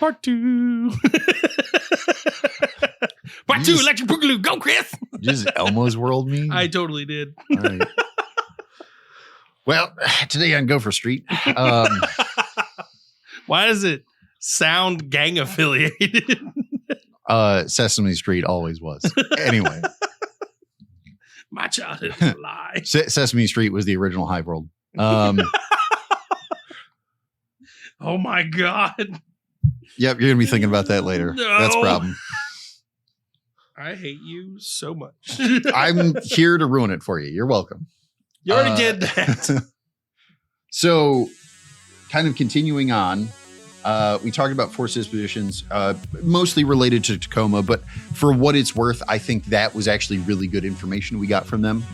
Part 2. Part 2, Electric Boogaloo. Go, Chris. Just Elmo's World me? I totally did. All right. Well, today on Gopher Street. Why does it sound gang affiliated? Sesame Street always was. Anyway. My childhood is a lie. Sesame Street was the original Hive World. Oh my God. Yep, you're going to be thinking about that later. No. That's a problem. I hate you so much. I'm here to ruin it for you. You're welcome. You already did that. So, kind of continuing on, we talked about force dispositions, mostly related to Tacoma, but for what it's worth, I think that was actually really good information we got from them.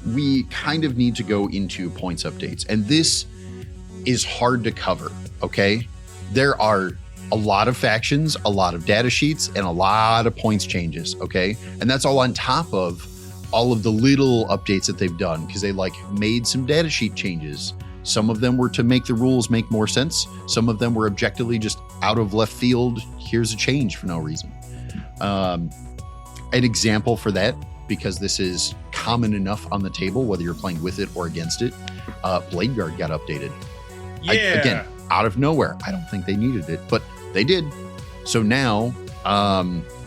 We kind of need to go into points updates, and this is hard to cover, okay? There are a lot of factions, a lot of data sheets, and a lot of points changes, okay? And that's all on top of all of the little updates that they've done, because they made some data sheet changes. Some of them were to make the rules make more sense. Some of them were objectively just out of left field. Here's a change for no reason. An example for that, because this is common enough on the table, whether you're playing with it or against it, Blade Guard got updated. Yeah. Again, out of nowhere. I don't think they needed it, but they did. So now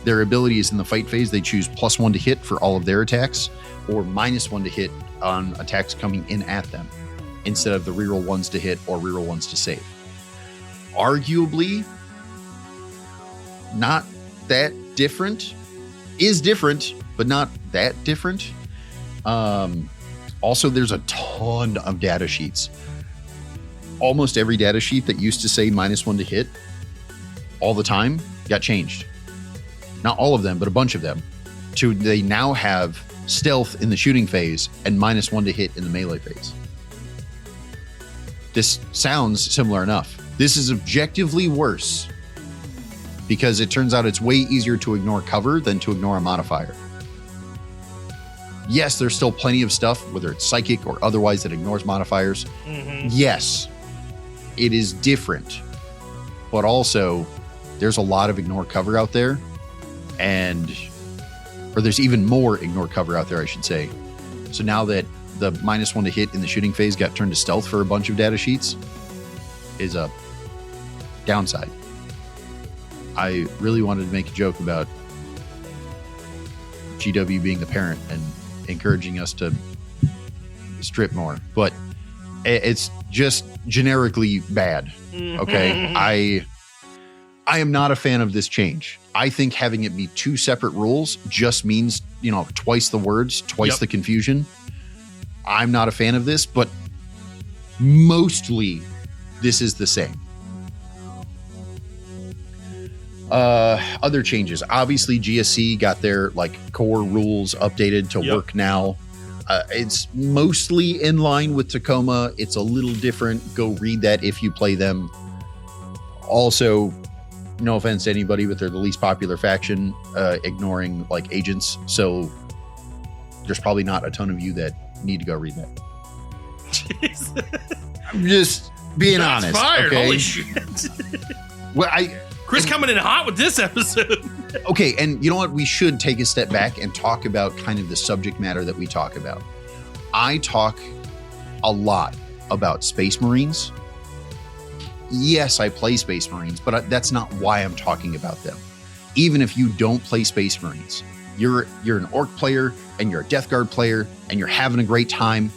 their abilities in the fight phase, they choose +1 to hit for all of their attacks, or -1 to hit on attacks coming in at them, instead of the reroll 1s to hit or reroll 1s to save. Arguably, not that different. Is different, but not that different. Also, there's a ton of data sheets. Almost every data sheet that used to say -1 to hit all the time got changed. Not all of them, but a bunch of them. They now have stealth in the shooting phase and -1 to hit in the melee phase. This sounds similar enough. This is objectively worse because it turns out it's way easier to ignore cover than to ignore a modifier. Yes, there's still plenty of stuff, whether it's psychic or otherwise, that ignores modifiers. Mm-hmm. Yes, it is different, but also there's a lot of ignore cover out there, or there's even more ignore cover out there, I should say. So now that the -1 to hit in the shooting phase got turned to stealth for a bunch of data sheets is a downside. I really wanted to make a joke about GW being the parent and encouraging us to strip more, but it's just generically bad. Okay. I am not a fan of this change. I think having it be 2 separate rules just means, twice the words, twice the confusion. I'm not a fan of this, but mostly this is the same. Other changes. Obviously, GSC got their core rules updated to work now. It's mostly in line with Tacoma. It's a little different. Go read that if you play them. Also, no offense to anybody, but they're the least popular faction, ignoring agents. So there's probably not a ton of you that need to go read that. Jeez. I'm just being honest. Fired. Okay? Holy shit. Well, Chris coming in hot with this episode. Okay, and you know what? We should take a step back and talk about kind of the subject matter that we talk about. I talk a lot about Space Marines. Yes, I play Space Marines, but that's not why I'm talking about them. Even if you don't play Space Marines, you're an Orc player and you're a Death Guard player and you're having a great time,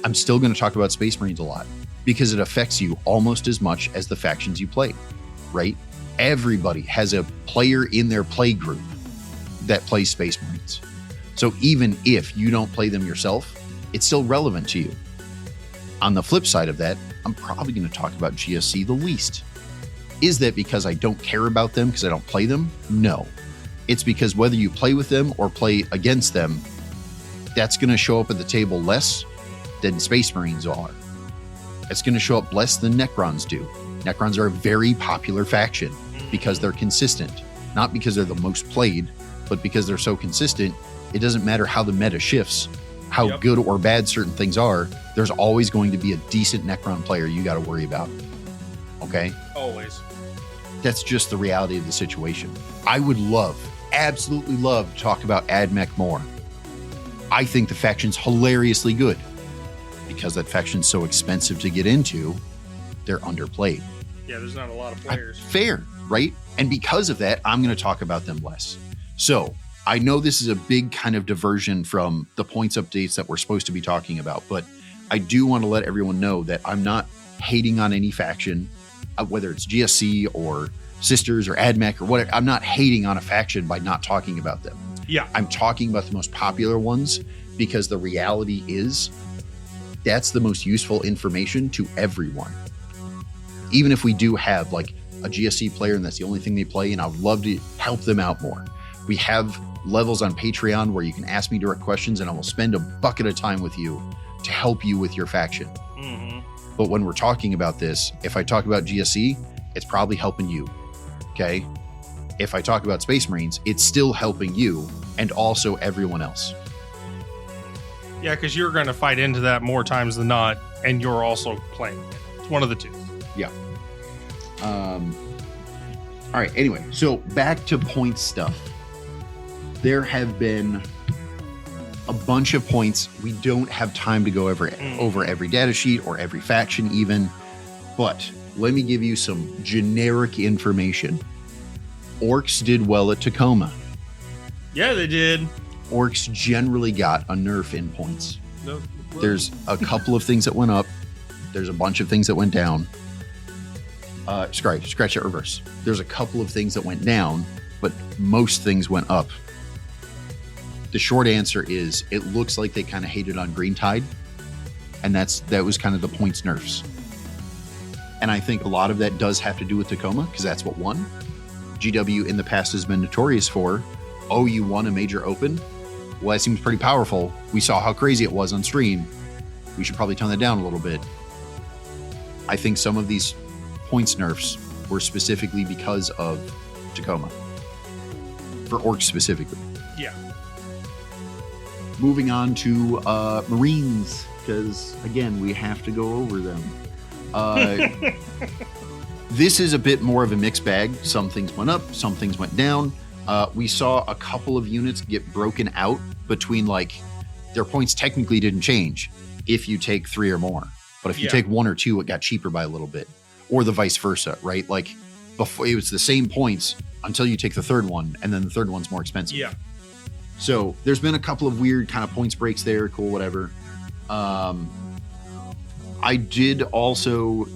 I'm still going to talk about Space Marines a lot because it affects you almost as much as the factions you play, right? Everybody has a player in their play group that plays Space Marines. So even if you don't play them yourself, it's still relevant to you. On the flip side of that, I'm probably going to talk about GSC the least. Is that because I don't care about them because I don't play them? No. It's because whether you play with them or play against them, that's going to show up at the table less than Space Marines are. It's going to show up less than Necrons do. Necrons are a very popular faction because they're consistent. Not because they're the most played, but because they're so consistent, it doesn't matter how the meta shifts, how good or bad certain things are, there's always going to be a decent Necron player you got to worry about. Okay? Always. That's just the reality of the situation. I would absolutely love to talk about AdMech more. I think the faction's hilariously good. Because that faction's so expensive to get into, they're underplayed. Yeah, there's not a lot of players. Fair, right? And because of that, I'm going to talk about them less. So I know this is a big kind of diversion from the points updates that we're supposed to be talking about, but I do want to let everyone know that I'm not hating on any faction, whether it's GSC or Sisters or AdMech or whatever. I'm not hating on a faction by not talking about them. Yeah. I'm talking about the most popular ones because the reality is that's the most useful information to everyone. Even if we do have like a GSC player and that's the only thing they play, and I would love to help them out more. We have levels on Patreon where you can ask me direct questions and I will spend a bucket of time with you to help you with your faction. Mm-hmm. But when we're talking about this, if I talk about GSC, it's probably helping you. Okay? If I talk about Space Marines, it's still helping you and also everyone else. Yeah, because you're going to fight into that more times than not, and you're also playing it. It's one of the two. Yeah. All right. Anyway, so back to point stuff. There have been a bunch of points. We don't have time to go over every data sheet or every faction even, but let me give you some generic information. Orcs did well at Tacoma. Yeah, they did. Orcs generally got a nerf in points. No, well, There's a couple of things that went up. There's a bunch of things that went down. Scratch that reverse. There's a couple of things that went down, but most things went up. The short answer is it looks like they kind of hated on Green Tide, and that was kind of the points nerfs. And I think a lot of that does have to do with Tacoma because that's what won. GW in the past has been notorious for, oh, you won a major open? Well, that seems pretty powerful. We saw how crazy it was on stream. We should probably tone that down a little bit. I think some of these points nerfs were specifically because of Tacoma. For Orcs specifically. Yeah. Moving on to Marines, because again, we have to go over them. This is a bit more of a mixed bag. Some things went up, some things went down. We saw a couple of units get broken out between like their points technically didn't change if you take 3 or more. But if you take 1 or 2, it got cheaper by a little bit. Or the vice versa, right? Like before it was the same points until you take the third one, and then the third one's more expensive. Yeah. So there's been a couple of weird kind of points breaks there. Cool, whatever. I did also,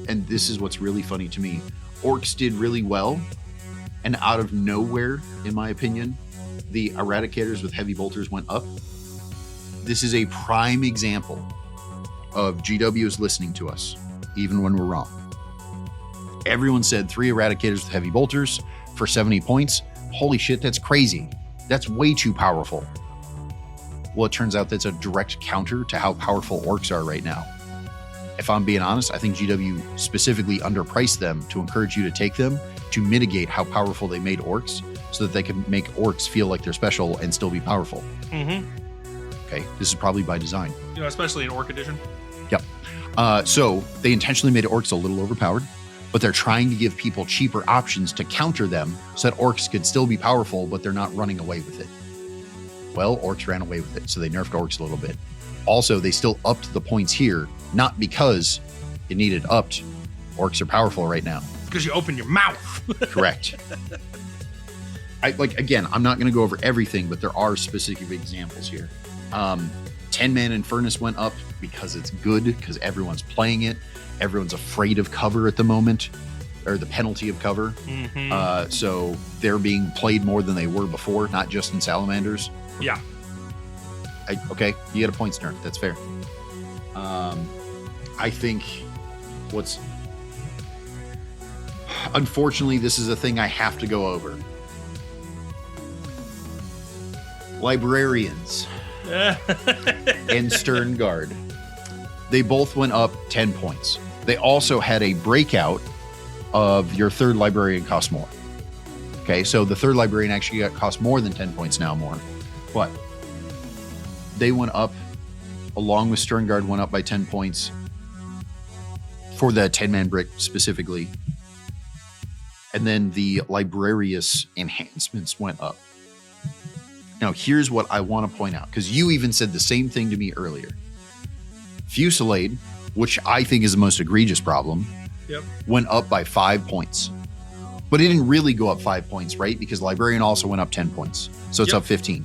and this is what's really funny to me, Orcs did really well. And out of nowhere, in my opinion, the Eradicators with heavy bolters went up. This is a prime example of GWs listening to us, even when we're wrong. Everyone said 3 Eradicators with heavy bolters for 70 points. Holy shit, that's crazy. That's way too powerful. Well, it turns out that's a direct counter to how powerful Orcs are right now. If I'm being honest, I think GW specifically underpriced them to encourage you to take them to mitigate how powerful they made Orcs so that they can make Orcs feel like they're special and still be powerful. Mm-hmm. Okay, this is probably by design. You know, especially in Orc Edition. Yep. So they intentionally made Orcs a little overpowered, but they're trying to give people cheaper options to counter them so that Orcs could still be powerful, but they're not running away with it. Well, Orcs ran away with it, so they nerfed Orcs a little bit. Also, they still upped the points here, not because it needed upped. Orcs are powerful right now. Because you open your mouth. Correct. Again, I'm not going to go over everything, but there are specific examples here. 10-man Infernus went up because it's good, because everyone's playing it. Everyone's afraid of cover at the moment, or the penalty of cover. Mm-hmm. So they're being played more than they were before, not just in Salamanders. Yeah. Okay, you get a points nerf. That's fair. I think unfortunately, this is a thing I have to go over. Librarians and Stern Guard. They both went up 10 points. They also had a breakout of your third librarian cost more. Okay, so the third librarian actually cost more than 10 points now more. But they went up, along with Stern Guard, went up by 10 points. for the 10-man brick specifically. And then the Librarius enhancements went up. Now, here's what I want to point out, because you even said the same thing to me earlier. Fusillade, which I think is the most egregious problem, went up by 5 points. But it didn't really go up 5 points, right? Because Librarian also went up 10 points. So it's up 15.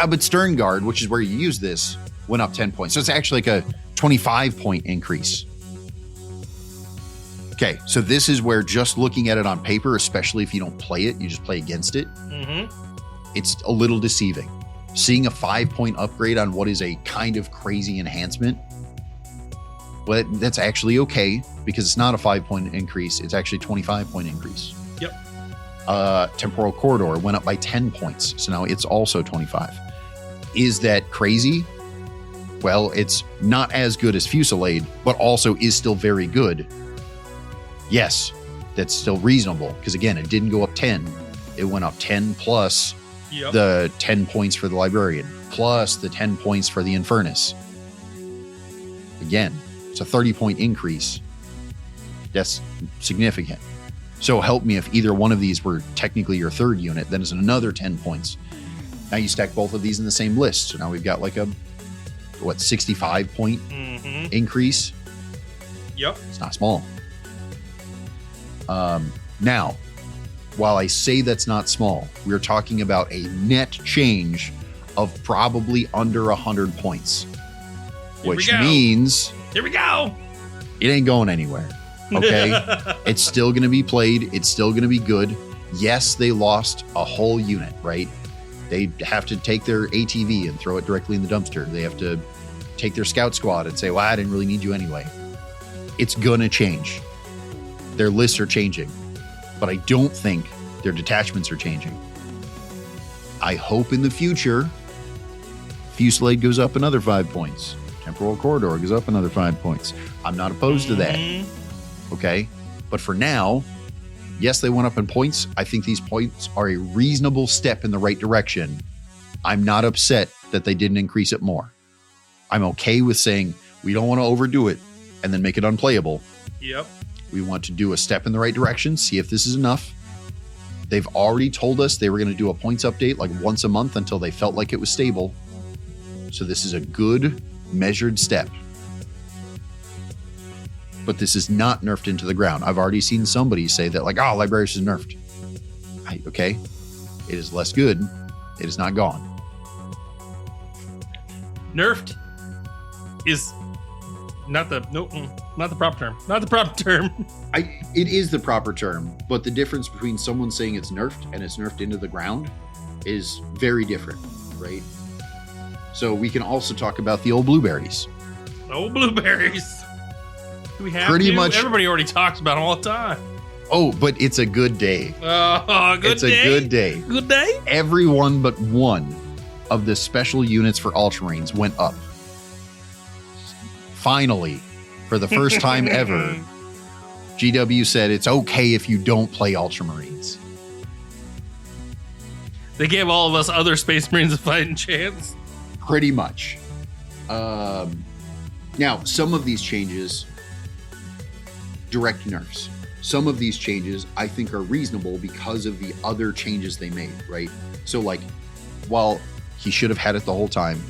But Stern Guard, which is where you use this, went up 10 points. So it's actually like a 25-point increase. Okay, so this is where just looking at it on paper, especially if you don't play it, you just play against it, it's a little deceiving. Seeing a 5-point upgrade on what is a kind of crazy enhancement, well, that's actually okay, because it's not a 5-point increase. It's actually a 25-point increase. Temporal Corridor went up by 10 points, so now it's also 25. Is that crazy? Well, it's not as good as Fusillade, but also is still very good. Yes, that's still reasonable, because again, it didn't go up 10. It went up 10 plus the 10 points for the Librarian, plus the 10 points for the Infernus. Again, it's a 30-point increase. That's significant. So help me if either one of these were technically your third unit, then it's another 10 points. Now you stack both of these in the same list. So now we've got like a, 65-point increase? It's not small. Now, while I say that's not small, we're talking about a net change of probably under 100 points. Which means... Here we go! It ain't going anywhere. Okay? It's still going to be played. It's still going to be good. Yes, they lost a whole unit, right? They have to take their ATV and throw it directly in the dumpster. They have to take their scout squad and say, well, I didn't really need you anyway. It's going to change. Their lists are changing. But I don't think their detachments are changing. I hope in the future, Fusillade goes up another 5 points. Temporal Corridor goes up another 5 points. I'm not opposed to that. Okay? But for now, yes, they went up in points. I think these points are a reasonable step in the right direction. I'm not upset that they didn't increase it more. I'm okay with saying we don't want to overdo it and then make it unplayable. We want to do a step in the right direction, see if this is enough. They've already told us they were going to do a points update like once a month until they felt like it was stable. So this is a good, measured step. But this is not nerfed into the ground. I've already seen somebody say that like, oh, Librarius is nerfed. Okay. It is less good. It is not gone. Nerfed is not the proper term. Not the proper term. It is the proper term, but the difference between someone saying it's nerfed and it's nerfed into the ground is very different, right? So we can also talk about the old blueberries. Old blueberries. Do we have pretty to? much. Everybody already talks about them all the time. Oh, but it's a good day. It's a good day. Good day? Every one but one of the special units for Ultramarines went up. Finally, for the first time ever, GW said it's okay if you don't play Ultramarines. They gave all of us other Space Marines a fighting chance. Pretty much. Now, some of these changes, direct nerfs. Some of these changes I think are reasonable because of the other changes they made, right? So like, while he should have had it the whole time,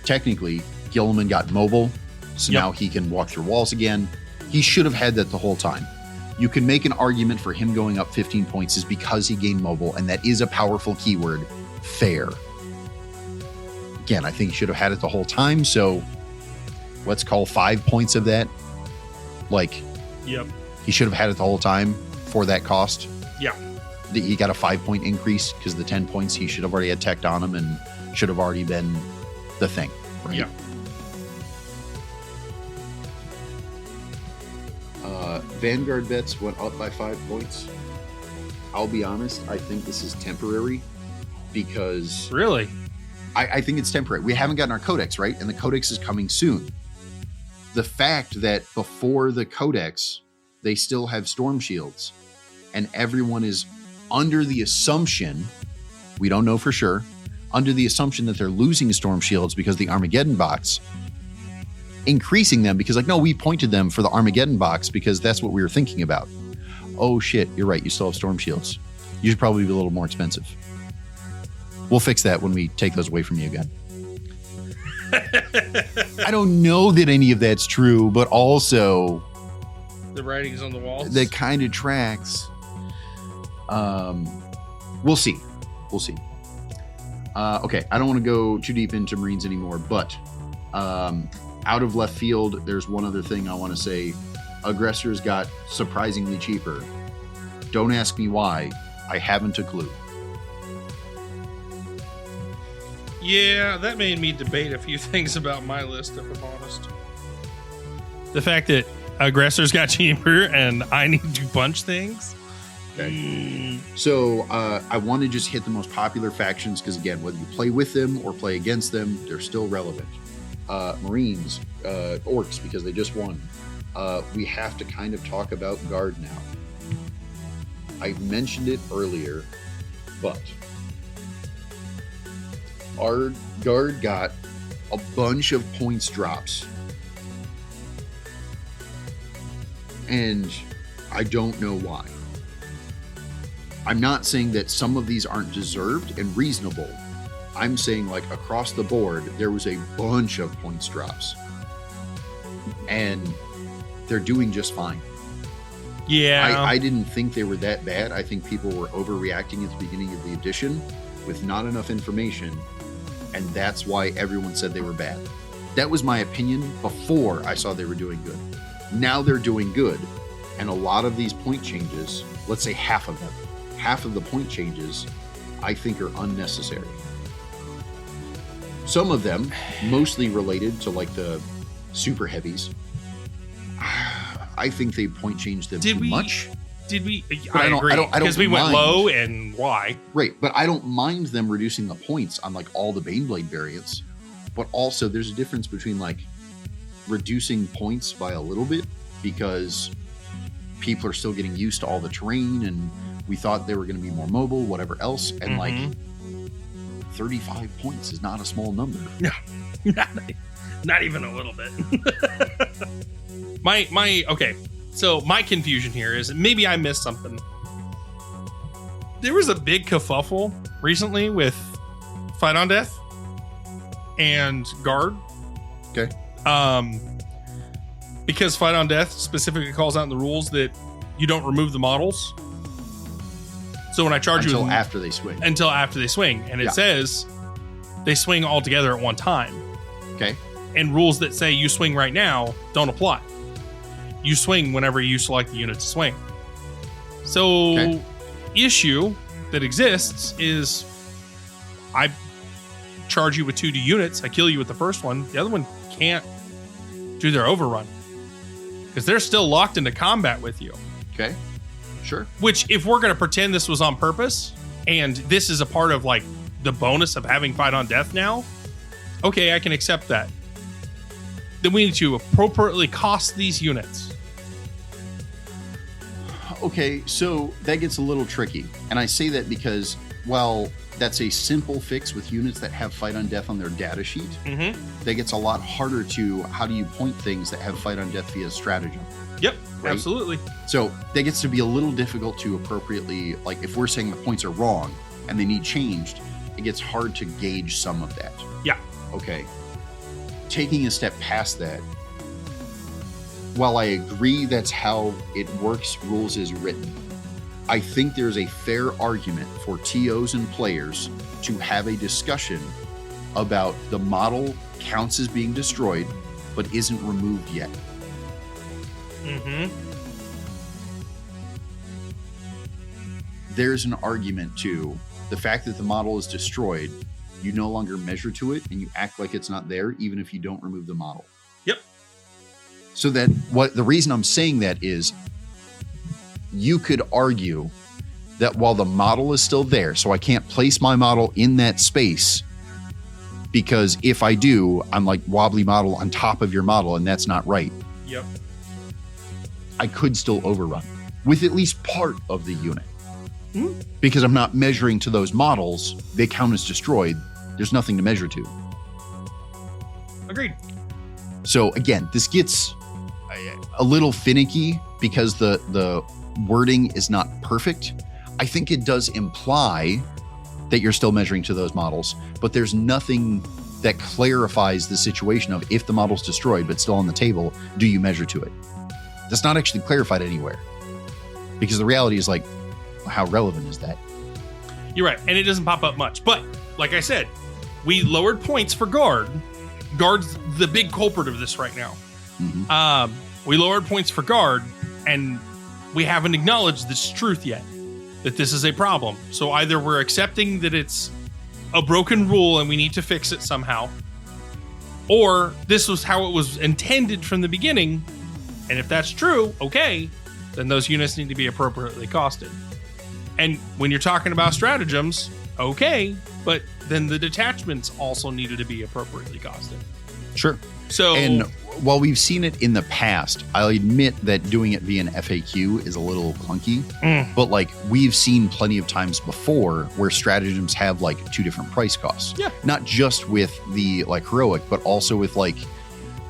technically, Gilliman got mobile, so now he can walk through walls again. He should have had that the whole time. You can make an argument for him going up 15 points is because he gained mobile, and that is a powerful keyword. Fair. Again, I think he should have had it the whole time, so let's call 5 points of that. Like, he should have had it the whole time for that cost. He got a 5-point increase because the 10 points he should have already had teched on him and should have already been the thing, right? Vanguard bets went up by 5 points. I'll be honest, I think this is temporary because... Really? I think it's temporary. We haven't gotten our codex, right? And the codex is coming soon. The fact that before the codex, they still have storm shields and everyone is under the assumption, we don't know for sure, under the assumption that they're losing storm shields because the Armageddon box, increasing them because like, no, we pointed them for the Armageddon box because that's what we were thinking about. Oh shit, you're right. You still have storm shields. You should probably be a little more expensive. We'll fix that when we take those away from you again. I don't know that any of that's true, but also the writing's on the walls. That kind of tracks. We'll see. We'll see. Okay, I don't want to go too deep into Marines anymore, but out of left field, there's one other thing I want to say. Aggressors got surprisingly cheaper. Don't ask me why. I haven't a clue. Yeah, that made me debate a few things about my list, if I'm honest. The fact that aggressors got cheaper and I need to punch things. Okay. So I want to just hit the most popular factions because, again, whether you play with them or play against them, they're still relevant. Marines, orcs, because they just won. We have to kind of talk about Guard now. I mentioned it earlier, but our Guard got a bunch of points drops. And I don't know why. I'm not saying that some of these aren't deserved and reasonable. I'm saying like across the board, there was a bunch of points drops. And they're doing just fine. Yeah. I didn't think they were that bad. I think people were overreacting at the beginning of the edition with not enough information. And that's why everyone said they were bad. That was my opinion before I saw they were doing good. Now they're doing good. And a lot of these point changes, let's say half of them, half of the point changes, I think are unnecessary. Some of them, mostly related to like the super heavies, I think they point changed them too much. Did we? But I agree. Because we went mind. low, and why? Right, but I don't mind them reducing the points on like all the Baneblade variants. But also, there's a difference between like reducing points by a little bit because people are still getting used to all the terrain, and we thought they were going to be more mobile, whatever else, and like 35 points is not a small number. No, not even a little bit. Okay. So my confusion here is maybe I missed something. There was a big kerfuffle recently with Fight on Death and Guard. Okay. Because Fight on Death specifically calls out in the rules that you don't remove the models. So when I charge until you after they swing. Until after they swing. And it says they swing all together at one time. Okay. And rules that say you swing right now don't apply. You swing whenever you select the unit to swing. So, issue that exists is I charge you with 2D units. I kill you with the first one. The other one can't do their overrun because they're still locked into combat with you. Okay, sure. Which, if we're going to pretend this was on purpose and this is a part of like the bonus of having Fight on Death now, okay, I can accept that. Then we need to appropriately cost these units. Okay, so that gets a little tricky. And I say that because, while that's a simple fix with units that have Fight on Death on their data sheet, that gets a lot harder to how do you point things that have Fight on Death via stratagem. Yep, right? Absolutely. So that gets to be a little difficult to appropriately, like if we're saying the points are wrong and they need changed, it gets hard to gauge some of that. Yeah. Okay. Taking a step past that, while I agree that's how it works, rules is written, I think there's a fair argument for TOs and players to have a discussion about the model counts as being destroyed, but isn't removed yet. There's an argument to the fact that the model is destroyed, you no longer measure to it and you act like it's not there, even if you don't remove the model. Yep. So that the reason I'm saying that is you could argue that while the model is still there, so I can't place my model in that space because if I do, I'm like wobbly model on top of your model and that's not right. Yep. I could still overrun with at least part of the unit. Because I'm not measuring to those models, they count as destroyed. There's nothing to measure to. Agreed. So again, this gets a little finicky because the wording is not perfect. I think it does imply that you're still measuring to those models, but there's nothing that clarifies the situation of if the model's destroyed but still on the table, do you measure to it? That's not actually clarified anywhere, because the reality is like, how relevant is that? You're right, and it doesn't pop up much. But like I said, we lowered points for guard. Guard's the big culprit of this right now. Mm-hmm. We lowered points for guard, and we haven't acknowledged this truth yet, that this is a problem. So either we're accepting that it's a broken rule and we need to fix it somehow, or this was how it was intended from the beginning. And if that's true, okay, then those units need to be appropriately costed. And when you're talking about stratagems, okay, but then the detachments also needed to be appropriately costed. Sure. So, and while we've seen it in the past, I'll admit that doing it via an FAQ is a little clunky, but like we've seen plenty of times before where stratagems have like two different price costs. Yeah. Not just with the like heroic, but also with like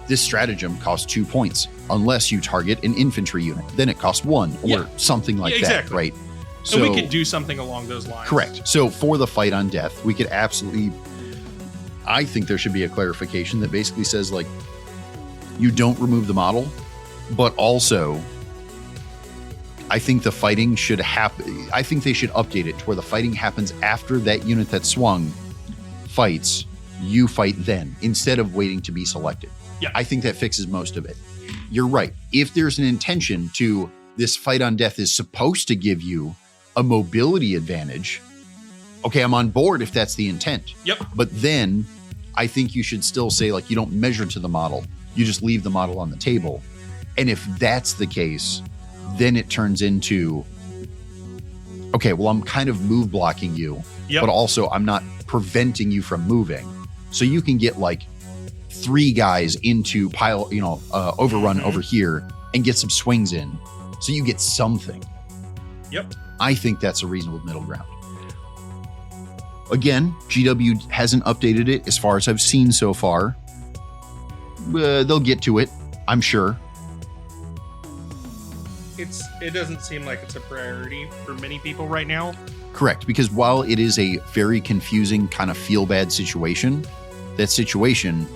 this stratagem costs 2 points unless you target an infantry unit. Then it costs 1 or something like that, right? So we could do something along those lines. Correct. So for the fight on death, we could absolutely, I think there should be a clarification that basically says like, you don't remove the model, but also I think the fighting should happen. I think they should update it to where the fighting happens after that unit that swung fights, you fight then instead of waiting to be selected. Yeah. I think that fixes most of it. You're right. If there's an intention to this fight on death is supposed to give you a mobility advantage, okay, I'm on board if that's the intent. Yep. But then I think you should still say like you don't measure to the model. You just leave the model on the table. And if that's the case, then it turns into, okay, well, I'm kind of move blocking you, but also I'm not preventing you from moving. So you can get like 3 guys into pile, overrun over here and get some swings in. So you get something. Yep. I think that's a reasonable middle ground. Again, GW hasn't updated it as far as I've seen so far. They'll get to it, I'm sure. It doesn't seem like it's a priority for many people right now. Correct, because while it is a very confusing kind of feel bad situation, that situation,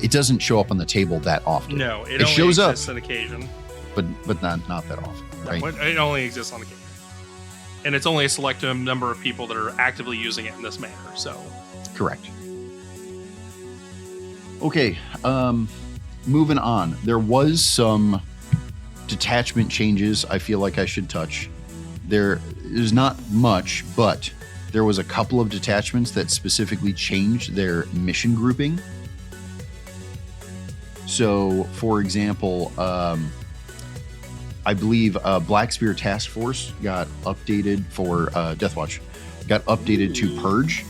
it doesn't show up on the table that often. No, it only shows exists up on occasion, but not that often. Right? No, it only exists on occasion, and it's only a selective number of people that are actively using it in this manner. So, correct. Okay, moving on. There was some detachment changes I feel like I should touch. There is not much, but there was a couple of detachments that specifically changed their mission grouping. So, for example, I believe Black Spear Task Force got updated for Deathwatch, got updated to Purge.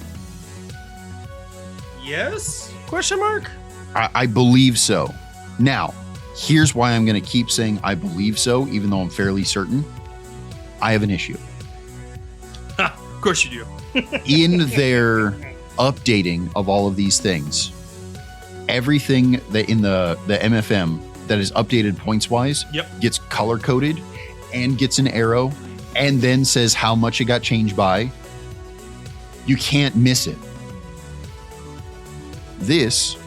Yes? Question mark? I believe so. Now, here's why I'm going to keep saying I believe so, even though I'm fairly certain. I have an issue. Of course you do. In their updating of all of these things, everything that in the MFM that is updated points-wise gets color-coded and gets an arrow and then says how much it got changed by. You can't miss it. This,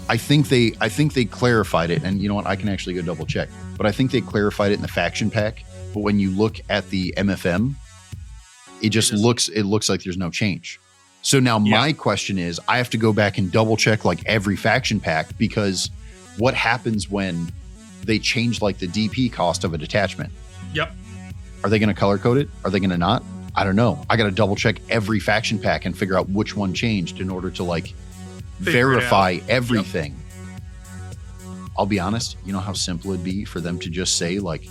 I think they clarified it, and you know what? I can actually go double check, but I think they clarified it in the faction pack. But when you look at the MFM, it looks like there's no change. So now my question is, I have to go back and double check like every faction pack, because what happens when they change like the DP cost of a detachment? Yep. Are they going to color code it? Are they going to not? I don't know. I got to double check every faction pack and figure out which one changed in order to like verify everything. I'll be honest. You know how simple it'd be for them to just say like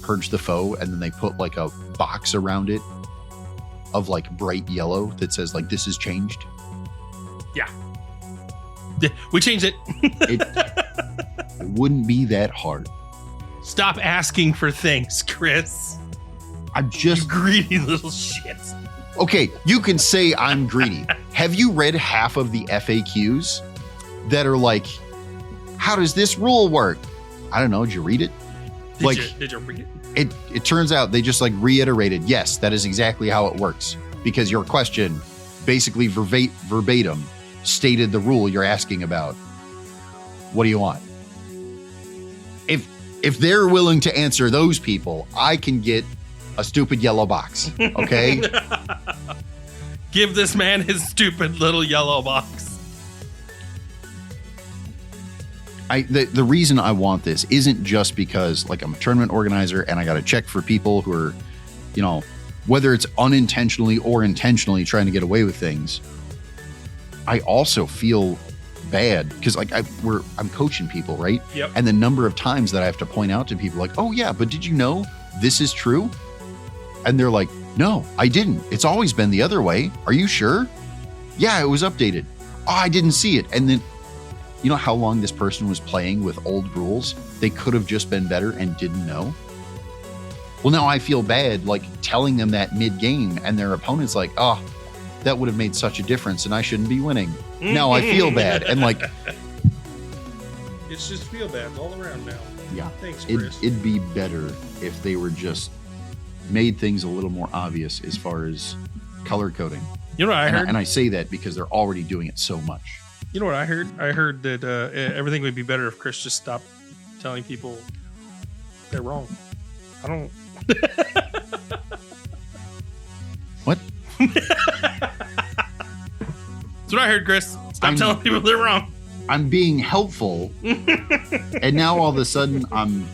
purge the foe, and then they put like a box around it of like bright yellow that says like this is changed. Yeah. We changed it. It wouldn't be that hard. Stop asking for things, Chris. I'm just greedy little shit. Okay, you can say I'm greedy. Have you read half of the FAQs that are like, how does this rule work? I don't know. Did you read it? Did you read it? It turns out they just like reiterated, yes, that is exactly how it works. Because your question basically verbatim stated the rule you're asking about. What do you want? If they're willing to answer those people, I can get a stupid yellow box. Okay? Give this man his stupid little yellow box. The reason I want this isn't just because like I'm a tournament organizer and I got to check for people who are, you know, whether it's unintentionally or intentionally trying to get away with things. I also feel bad because like I'm coaching people, right? Yep. And the number of times that I have to point out to people like, oh yeah, but did you know this is true? And they're like, no, I didn't. It's always been the other way. Are you sure? Yeah, it was updated. Oh, I didn't see it. And then, you know how long this person was playing with old rules? They could have just been better and didn't know. Well, now I feel bad like telling them that mid-game and their opponent's like, oh, that would have made such a difference and I shouldn't be winning. Now I feel bad. And like, it's just feel bad all around now. Yeah. Thanks, Chris. It'd be better if they were just made things a little more obvious as far as color coding. You know what I heard? And I say that because they're already doing it so much. You know what I heard? I heard that everything would be better if Chris just stopped telling people they're wrong. I don't. What? That's what I heard, Chris. Stop telling people they're wrong. I'm being helpful, and now all of a sudden I'm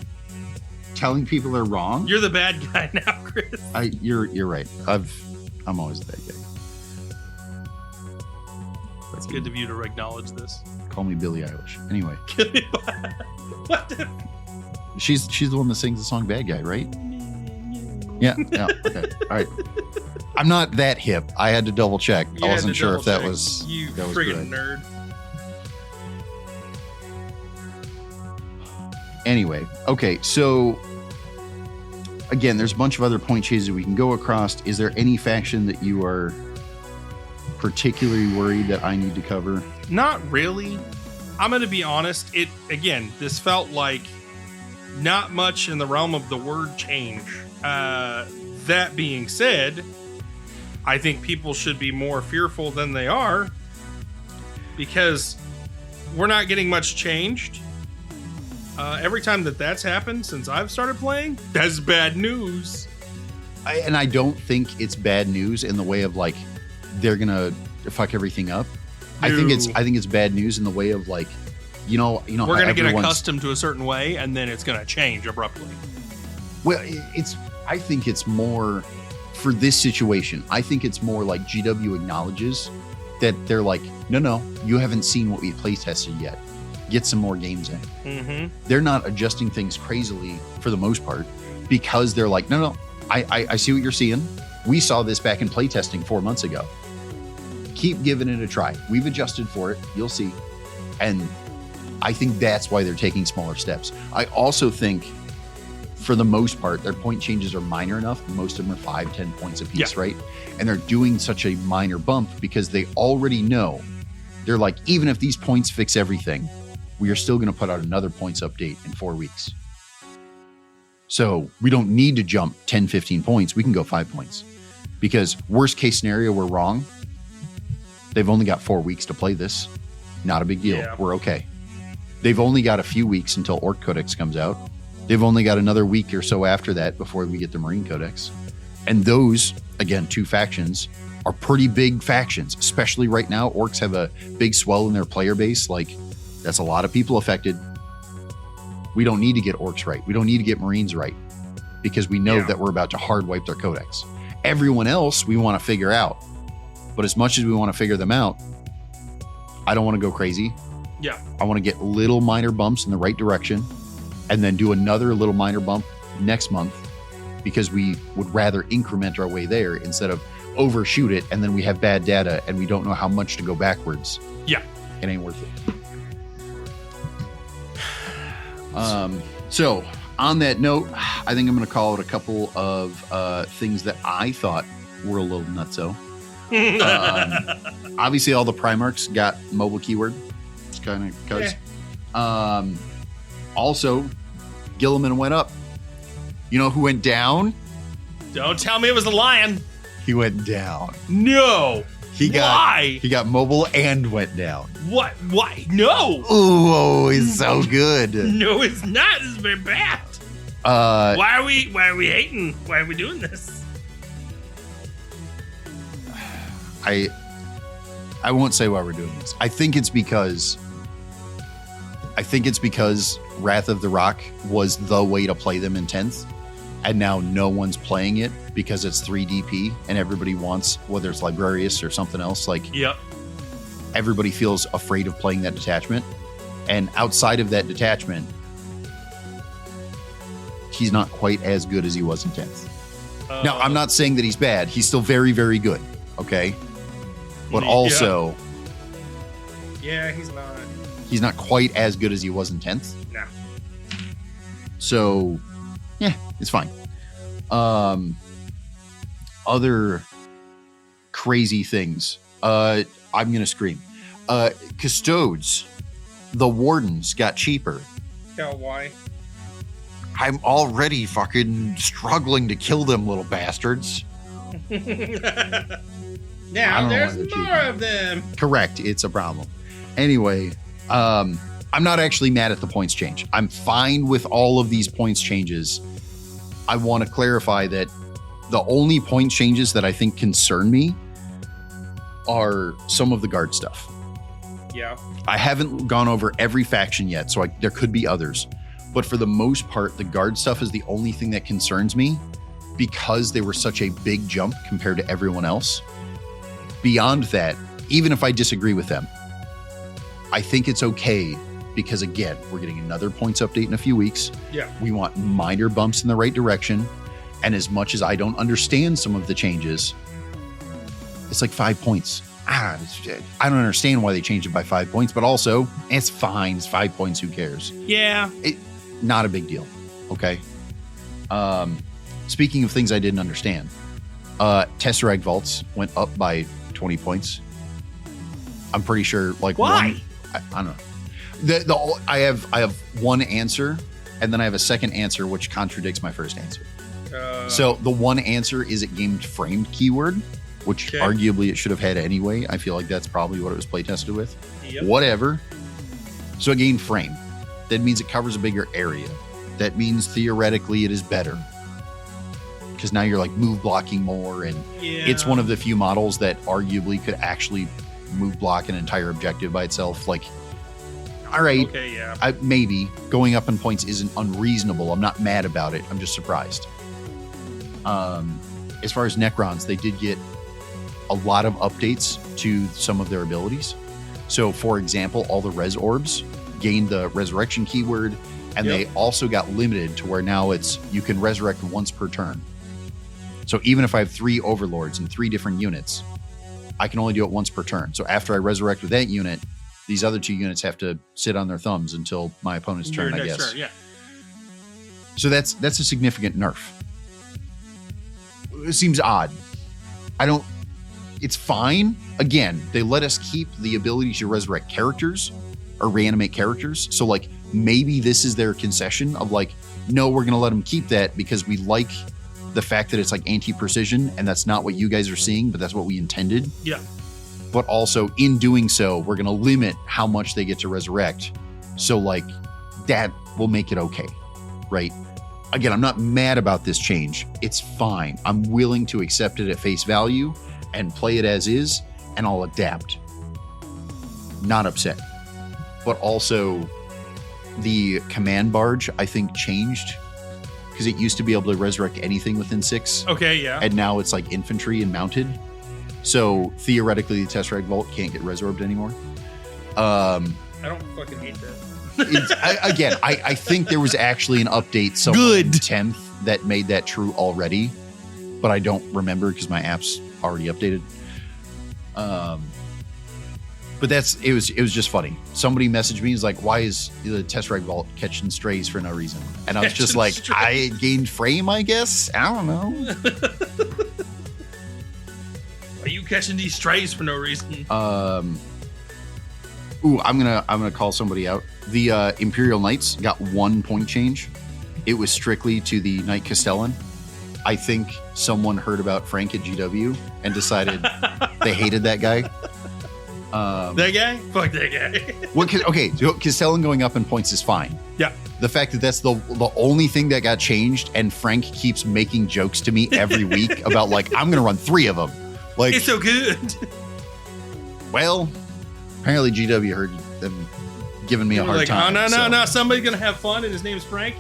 telling people they're wrong. You're the bad guy now, Chris. You're right. I'm always the bad guy. It's good of you to acknowledge this. Call me Billie Eilish. Anyway. What the? She's the one that sings the song "Bad Guy," right? Yeah. Okay. All right. I'm not that hip. I had to double check. I wasn't sure if that was you that was friggin' good. nerd. Anyway, okay. So again, there's a bunch of other point changes we can go across. Is there any faction that you are particularly worried that I need to cover? Not really. I'm going to be honest. This felt like not much in the realm of the word change. That being said, I think people should be more fearful than they are because we're not getting much changed. Every time that's happened since I've started playing, that's bad news. I don't think it's bad news in the way of like they're gonna fuck everything up. No. I think it's bad news in the way of like, you know we're gonna get accustomed to a certain way and then it's gonna change abruptly. Well, I think it's more for this situation. I think it's more like GW acknowledges that they're like, no, you haven't seen what we play tested yet. Get some more games in. Mm-hmm. They're not adjusting things crazily for the most part because they're like, no, I see what you're seeing. We saw this back in playtesting 4 months ago. Keep giving it a try. We've adjusted for it. You'll see. And I think that's why they're taking smaller steps. I also think for the most part, their point changes are minor enough. Most of them are 5-10 points a piece, right? And they're doing such a minor bump because they already know. They're like, even if these points fix everything, we are still going to put out another points update in 4 weeks. So we don't need to jump 10, 15 points. We can go 5 points because worst case scenario, we're wrong. They've only got 4 weeks to play this. Not a big deal. Yeah. We're okay. They've only got a few weeks until Orc Codex comes out. They've only got another week or so after that before we get the Marine Codex. And those, again, 2 factions are pretty big factions, especially right now. Orcs have a big swell in their player base. Like, that's a lot of people affected. We don't need to get Orcs right. We don't need to get Marines right because we know that we're about to hard wipe their Codex. Everyone else we want to figure out. But as much as we want to figure them out, I don't want to go crazy. Yeah. I want to get little minor bumps in the right direction and then do another little minor bump next month because we would rather increment our way there instead of overshoot it and then we have bad data and we don't know how much to go backwards. Yeah. It ain't worth it. So on that note, I think I'm going to call it a couple of things that I thought were a little nutso. Obviously, all the Primarchs got mobile keyword. It's kind of because. Also, Gilliman went up. You know who went down? Don't tell me it was a lion. He went down. No. Why? He got mobile and went down. What? Why? No. Ooh, he's so good. No, it's not. It's very bad. Why are we hating? Why are we doing this? I won't say why we're doing this. I think it's because Wrath of the Rock was the way to play them in 10th, and now no one's playing it because it's 3 DP and everybody wants, whether it's Librarius or something else, like yep. Everybody feels afraid of playing that detachment. And outside of that detachment, he's not quite as good as he was in 10th. Now, I'm not saying that he's bad. He's still very, very good. Okay. But also, yeah, he's not quite as good as he was in 10th. No. So, yeah, it's fine. Other crazy things. I'm going to scream. Custodes, the Wardens got cheaper. Yeah, why? I'm already fucking struggling to kill them little bastards. Now there's more of them. Correct. It's a problem. Anyway, I'm not actually mad at the points change. I'm fine with all of these points changes. I want to clarify that the only point changes that I think concern me are some of the guard stuff. Yeah. I haven't gone over every faction yet, so there could be others. But for the most part, the guard stuff is the only thing that concerns me because they were such a big jump compared to everyone else. Beyond that, even if I disagree with them, I think it's okay because, again, we're getting another points update in a few weeks. Yeah. We want minor bumps in the right direction. And as much as I don't understand some of the changes, it's like 5 points. I don't understand why they changed it by 5 points, but also it's fine. It's 5 points. Who cares? Yeah. Not a big deal. Okay. Speaking of things I didn't understand, Tesseract vaults went up by 20 points. I'm pretty sure. Like, why? I don't know. I have one answer, and then I have a second answer which contradicts my first answer. So the one answer is it gained framed keyword, which arguably it should have had anyway. I feel like that's probably what it was playtested with. Yep. Whatever. So it gained frame. That means it covers a bigger area. That means theoretically it is better. Because now you're like move blocking more, and it's one of the few models that arguably could actually move block an entire objective by itself. Like, all right, okay, yeah. Maybe going up in points isn't unreasonable. I'm not mad about it. I'm just surprised. As far as Necrons, they did get a lot of updates to some of their abilities. So, for example, all the res orbs gained the resurrection keyword, and they also got limited to where now you can resurrect once per turn. So even if I have 3 overlords and 3 different units, I can only do it once per turn. So after I resurrect with that unit, these other 2 units have to sit on their thumbs until my opponent's turn, I guess. Turn, yeah. So that's a significant nerf. It seems odd. It's fine. Again, they let us keep the ability to resurrect characters or reanimate characters. So like maybe this is their concession of like, no, we're going to let them keep that because we like the fact that it's like anti-precision and that's not what you guys are seeing, but that's what we intended. Yeah. But also in doing so, we're going to limit how much they get to resurrect. So like that will make it okay. Right. Again, I'm not mad about this change. It's fine. I'm willing to accept it at face value and play it as is, and I'll adapt. Not upset. But also the command barge, I think, changed because it used to be able to resurrect anything within 6. Okay, yeah. And now it's like infantry and mounted. So theoretically, the Tesseract Vault can't get resorbed anymore. I don't fucking hate that. I think there was actually an update somewhere in 10th that made that true already, but I don't remember because my app's already updated. But it was just funny. Somebody messaged me, he's like, why is the Tesseract Vault catching strays for no reason? And I was just like, I gained frame, I guess. I don't know. Are you catching these strays for no reason. Ooh, I'm gonna call somebody out. The Imperial Knights got 1 point change. It was strictly to the Knight Castellan. I think someone heard about Frank at GW and decided they hated that guy. That guy? Fuck that guy. Okay, so Castellan going up in points is fine. Yeah. The fact that that's the only thing that got changed, and Frank keeps making jokes to me every week about like, I'm gonna run 3 of them. Like, it's so good. Well, apparently GW heard them giving me a hard time. Oh, no, somebody's gonna have fun and his name's Frank?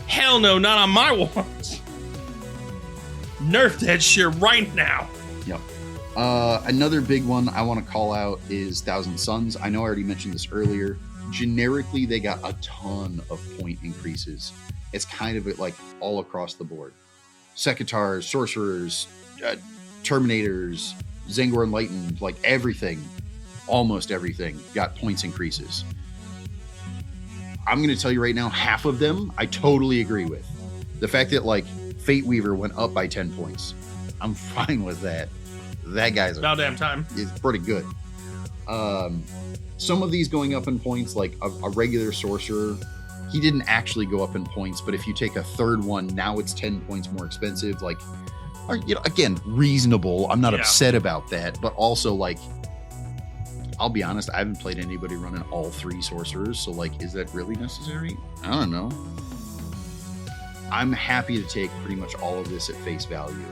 Hell no, not on my watch. Nerf that shit right now. Yep. Another big one I want to call out is Thousand Suns. I know I already mentioned this earlier. Generically, they got a ton of point increases. It's kind of like all across the board. Secatars, Sorcerers, Terminators, Zangor Enlightened, like everything, almost everything got points increases. I'm going to tell you right now, half of them I totally agree with. The fact that like Fate Weaver went up by 10 points, I'm fine with that. That guy's about damn time. Is pretty good. Some of these going up in points, like a regular sorcerer, he didn't actually go up in points, but if you take a third one, now it's 10 points more expensive. Like, you know, again, reasonable. I'm not upset about that, but also like, I'll be honest, I haven't played anybody running all 3 sorcerers, so like, is that really necessary? I don't know. I'm happy to take pretty much all of this at face value.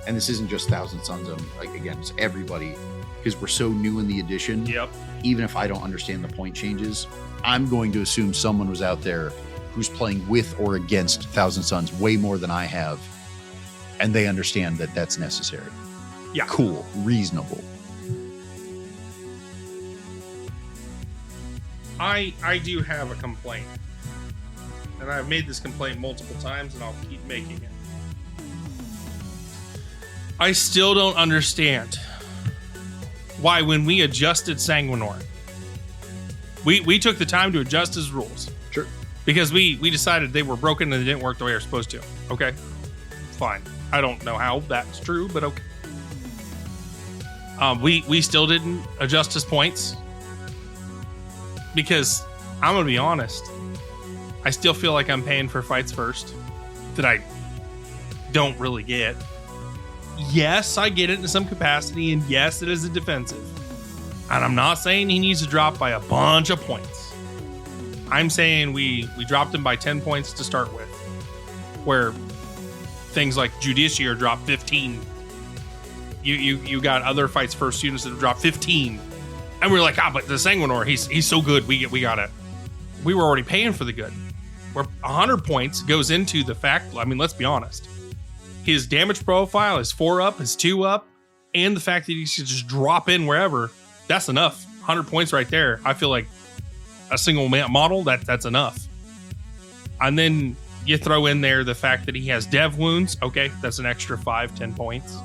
And this isn't just Thousand Suns, like again, it's everybody, because we're so new in the edition. Yep. Even if I don't understand the point changes, I'm going to assume someone was out there who's playing with or against Thousand Suns way more than I have, and they understand that that's necessary. Yeah. Cool. Reasonable. I do have a complaint. And I've made this complaint multiple times, and I'll keep making it. I still don't understand why, when we adjusted Sanguinor, we took the time to adjust his rules. Sure. Because we decided they were broken and they didn't work the way they're supposed to. Okay. Fine. I don't know how that's true, but okay. We still didn't adjust his points. Because I'm going to be honest, I still feel like I'm paying for fights first that I don't really get. Yes, I get it in some capacity, and yes, it is a defensive. And I'm not saying he needs to drop by a bunch of points. I'm saying we dropped him by 10 points to start with, where things like Judicia drop 15. You got other fights first units that have dropped 15. And we're like, but the Sanguinor, he's so good, we got it. We were already paying for the good. Where 100 points goes into the fact, I mean, let's be honest. His damage profile is 4 up, his 2 up, and the fact that he should just drop in wherever, that's enough. 100 points right there. I feel like a single model, that's enough. And then you throw in there the fact that he has dev wounds. Okay, that's an extra 5-10 points.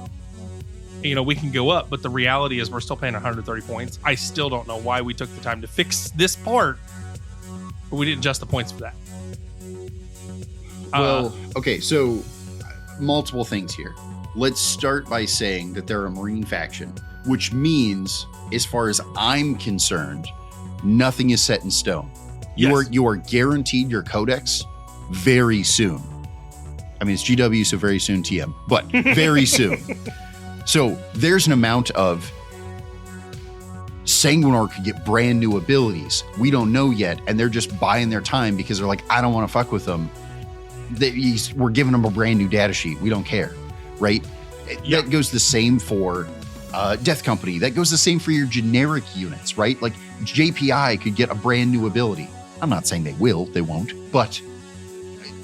You know, we can go up, but the reality is we're still paying 130 points. I still don't know why we took the time to fix this part, but we didn't adjust the points for that. Well, okay, so multiple things here. Let's start by saying that they're a Marine faction, which means, as far as I'm concerned, nothing is set in stone. Yes. You are guaranteed your codex very soon. I mean, it's GW, so very soon TM, but very soon. So there's an amount of Sanguinor could get brand new abilities. We don't know yet, and they're just buying their time because they're like, I don't want to fuck with them. We're giving them a brand new data sheet. We don't care, right? Yep. That goes the same for Death Company. That goes the same for your generic units, right? Like JPI could get a brand new ability. I'm not saying they will, they won't, but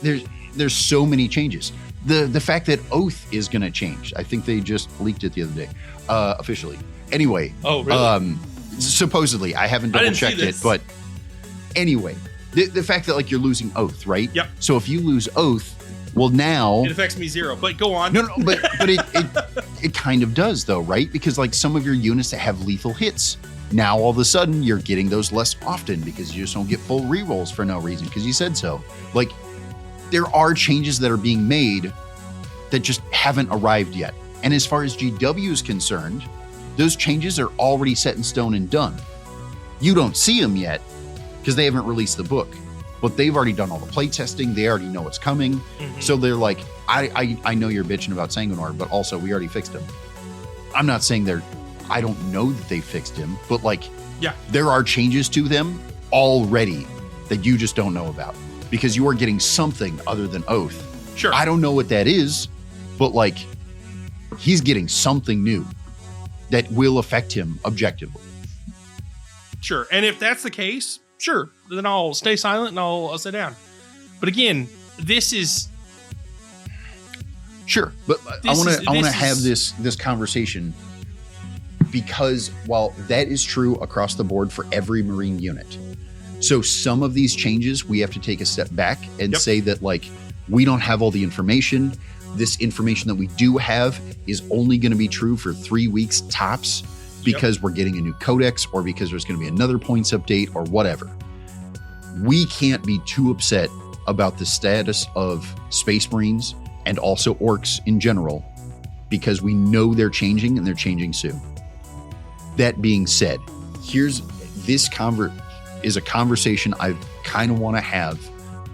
there's so many changes. The fact that Oath is going to change. I think they just leaked it the other day, officially. Anyway. Oh, really? Supposedly. I haven't double checked it, but anyway, the fact that like you're losing Oath, right? Yep. So if you lose Oath, well now it affects me 0, but go on. No, but it kind of does though, right? Because like some of your units that have lethal hits, now all of a sudden you're getting those less often because you just don't get full rerolls for no reason because you said so. Like, there are changes that are being made that just haven't arrived yet. And as far as GW is concerned, those changes are already set in stone and done. You don't see them yet because they haven't released the book, but they've already done all the play testing. They already know what's coming. So they're like, I know you're bitching about Sanguinor, but also we already fixed him. I'm not saying I don't know that they fixed him, but like, there are changes to them already that you just don't know about because you are getting something other than Oath. Sure. I don't know what that is, but like, he's getting something new that will affect him objectively. Sure. And if that's the case, sure, then I'll stay silent and I'll sit down. But again, this is... Sure, but I want to have this conversation because while that is true across the board for every Marine unit, so some of these changes we have to take a step back and say that like we don't have all the information. This information that we do have is only going to be true for 3 weeks tops because we're getting a new codex or because there's going to be another points update or whatever. We can't be too upset about the status of Space Marines and also orcs in general, because we know they're changing and they're changing soon. That being said, this is a conversation I kind of want to have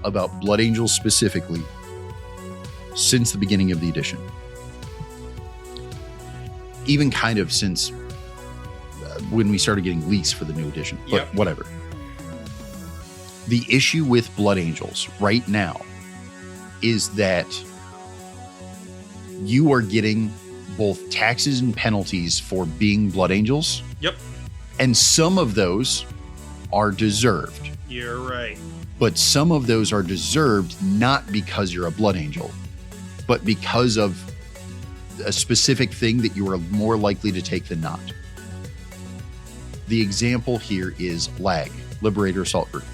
about Blood Angels specifically since the beginning of the edition. Even kind of since when we started getting leaks for the new edition, but whatever. The issue with Blood Angels right now is that you are getting both taxes and penalties for being Blood Angels. And some of those are deserved. You're right. But some of those are deserved not because you're a Blood Angel, but because of a specific thing that you are more likely to take than not. The example here is lag, Liberator Assault Group.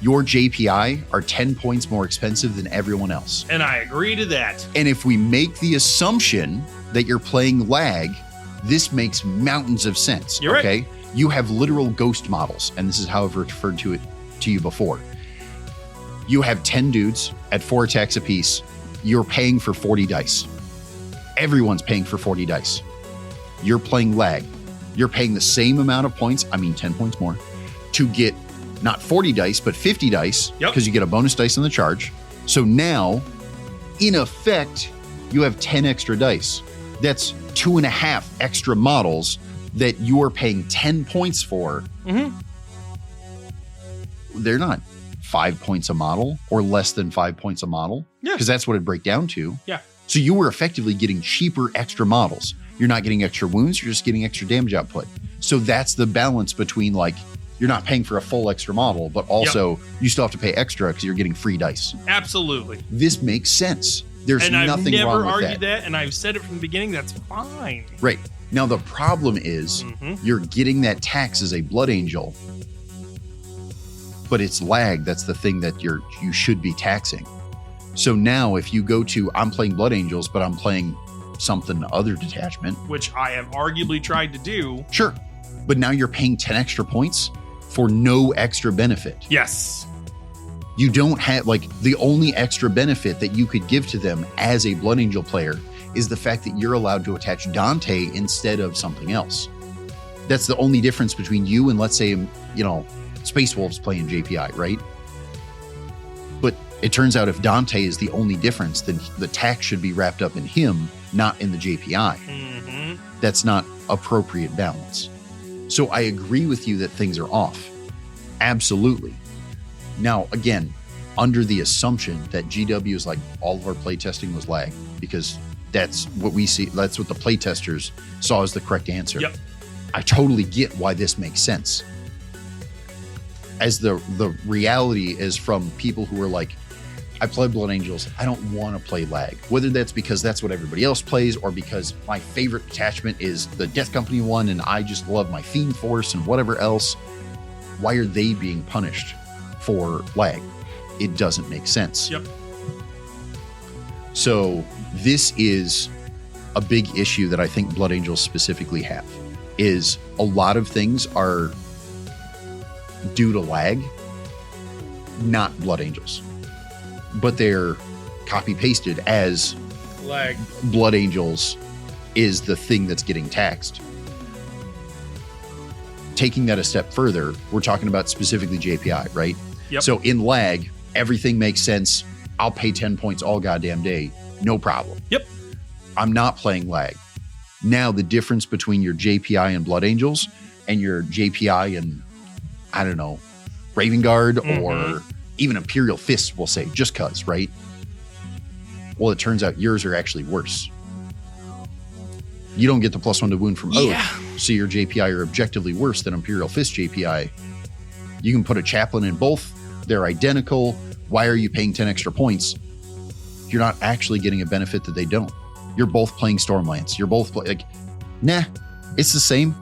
Your JPI are 10 points more expensive than everyone else. And I agree to that. And if we make the assumption that you're playing lag, this makes mountains of sense. You're okay? right. You have literal ghost models, and this is how I've referred to it to you before. You have 10 dudes at 4 attacks apiece. You're paying for 40 dice. Everyone's paying for 40 dice. You're playing lag. You're paying the same amount of points, 10 points more, to get not 40 dice, but 50 dice, because you get a bonus dice on the charge. So now, in effect, you have 10 extra dice. That's 2.5 extra models that you are paying 10 points for. They're not 5 points a model or less than 5 points a model, because that's what it'd break down to. So you were effectively getting cheaper extra models. You're not getting extra wounds, you're just getting extra damage output. So that's the balance between like, you're not paying for a full extra model, but also you still have to pay extra because you're getting free dice. Absolutely. This makes sense. There's nothing wrong with that. And I've never argued that, and I've said it from the beginning. That's fine. Right. Now, the problem is you're getting that tax as a Blood Angel, but it's lag. That's the thing that you should be taxing. So now if you go to, I'm playing Blood Angels, but I'm playing something other detachment. Which I have arguably tried to do. Sure. But now you're paying 10 extra points for no extra benefit. Yes. You don't have, like, the only extra benefit that you could give to them as a Blood Angel player is the fact that you're allowed to attach Dante instead of something else. That's the only difference between you and, let's say, Space Wolves playing JPI, right? But it turns out if Dante is the only difference, then the tax should be wrapped up in him, not in the JPI. That's not appropriate balance. So I agree with you that things are off. Absolutely. Now, again, under the assumption that GW is like all of our playtesting was lag, because that's what we see. That's what the playtesters saw as the correct answer. I totally get why this makes sense. As the reality is from people who are like, I play Blood Angels, I don't want to play lag. Whether that's because that's what everybody else plays or because my favorite detachment is the Death Company one and I just love my Fiend Force and whatever else. Why are they being punished for lag? It doesn't make sense. So this is a big issue that I think Blood Angels specifically have, is a lot of things are due to lag, not Blood Angels, but they're copy pasted as lag. Blood Angels is the thing that's getting taxed. Taking that a step further, we're talking about specifically JPI, right? Yep. So in lag, everything makes sense. I'll pay 10 points all goddamn day. No problem. Yep. I'm not playing lag. Now, the difference between your JPI and Blood Angels and your JPI and, I don't know, Raven Guard or even Imperial Fists, we'll say, just cuz, right? Well, it turns out yours are actually worse. You don't get the +1 to wound from Oath, so your JPI are objectively worse than Imperial Fist JPI. You can put a chaplain in both. They're identical. Why are you paying 10 extra points? You're not actually getting a benefit that they don't. You're both playing Stormlance. You're both nah, it's the same.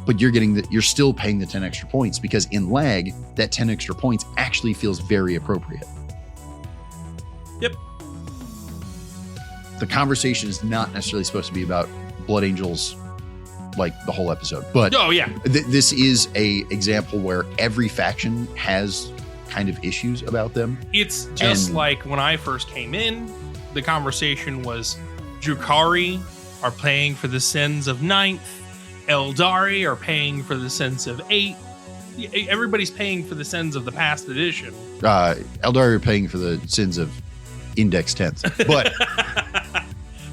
But you're still paying the 10 extra points because in lag, that 10 extra points actually feels very appropriate. Yep. The conversation is not necessarily supposed to be about Blood Angels like the whole episode, but this is a example where every faction has kind of issues about them. It's just like when I first came in, the conversation was Drukhari are paying for the sins of 9th, Eldari are paying for the sins of 8th. Everybody's paying for the sins of the past edition. Eldari are paying for the sins of Index 10th. But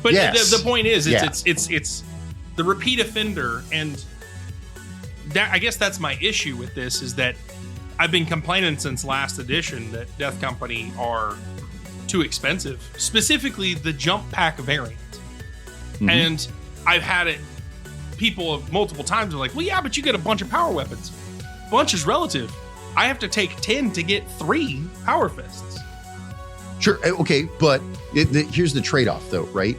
but yes. the point is it's the repeat offender, and that, I guess that's my issue with this, is that I've been complaining since last edition that Death Company are too expensive, specifically the jump pack variant. And I've had it, people multiple times are like, well, yeah, but you get a bunch of power weapons. Bunch is relative. I have to take 10 to get 3 power fists. Sure. Okay. But here's the trade-off though, right?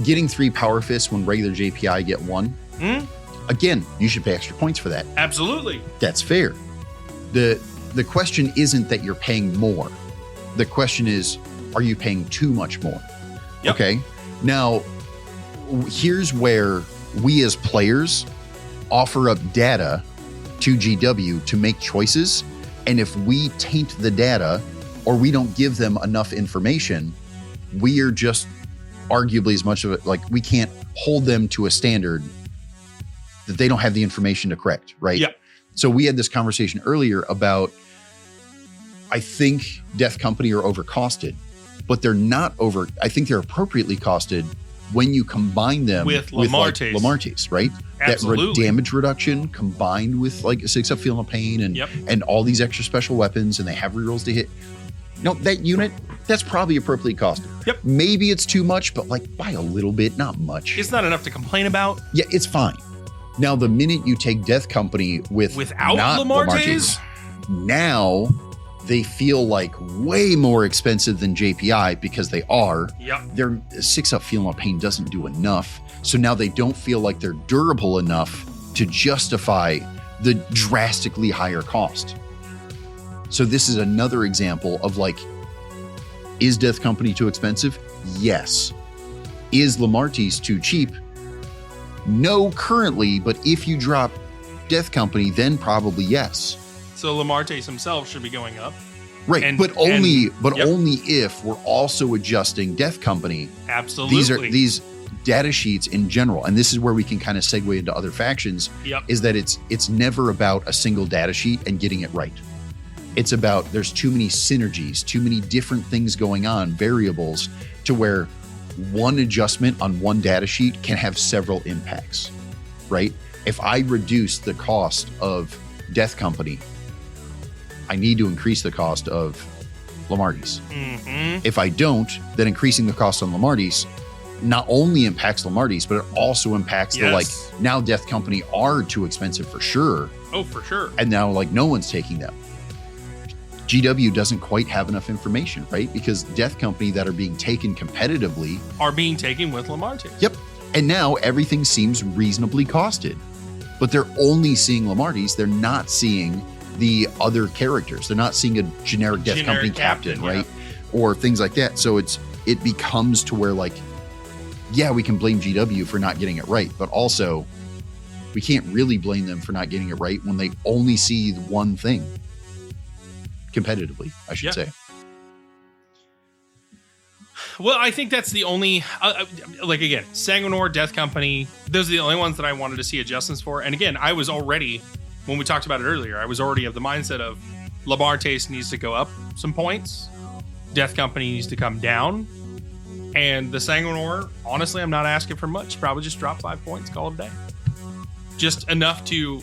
Getting 3 power fists when regular JPI get 1. Again, you should pay extra points for that. Absolutely. That's fair. The question isn't that you're paying more. The question is, are you paying too much more? Yep. Okay. Now, here's where we as players offer up data to GW to make choices. And if we taint the data or we don't give them enough information, we are just arguably as much of it, like we can't hold them to a standard that they don't have the information to correct, right? Yeah. So we had this conversation earlier about, I think Death Company are overcosted, but they're not over. I think they're appropriately costed when you combine them with Lamartes. Lamartes, right? Absolutely. That damage reduction combined with like a 6-up Feel No Pain and all these extra special weapons, and they have rerolls to hit. No, that unit, that's probably appropriately costed. Yep. Maybe it's too much, but like by a little bit, not much. It's not enough to complain about. Yeah, it's fine. Now, the minute you take Death Company without Lamartes, now they feel like way more expensive than JPI because they are. Yep. Their 6-up Feel No Pain doesn't do enough. So now they don't feel like they're durable enough to justify the drastically higher cost. So this is another example of like, is Death Company too expensive? Yes. Is Lamartes too cheap? No, currently, but if you drop Death Company, then probably yes. So Lamartes himself should be going up. Right, but only if we're also adjusting Death Company. Absolutely. These data sheets in general, and this is where we can kind of segue into other factions, is that it's never about a single data sheet and getting it right. It's about there's too many synergies, too many different things going on, variables, to where one adjustment on one data sheet can have several impacts, right? If I reduce the cost of Death Company, I need to increase the cost of Lamartes. If I don't, then increasing the cost on Lamartes not only impacts Lamartes, but it also impacts the like, now Death Company are too expensive for sure. Oh, for sure. And now like no one's taking them. GW doesn't quite have enough information, right? Because Death Company that are being taken competitively are being taken with Lamartes. Yep. And now everything seems reasonably costed, but they're only seeing Lamartes. They're not seeing the other characters. They're not seeing a generic Death Company captain, right? Or things like that. So it becomes to where like, yeah, we can blame GW for not getting it right, but also we can't really blame them for not getting it right when they only see one thing. Competitively, I should say. Well, I think that's the only, like, again, Sanguinor, Death Company, those are the only ones that I wanted to see adjustments for. And again, I was already, when we talked about it earlier, I was already of the mindset of Labartes needs to go up some points, Death Company needs to come down, and the Sanguinor, honestly, I'm not asking for much. Probably just drop 5 points, call it a day. Just enough to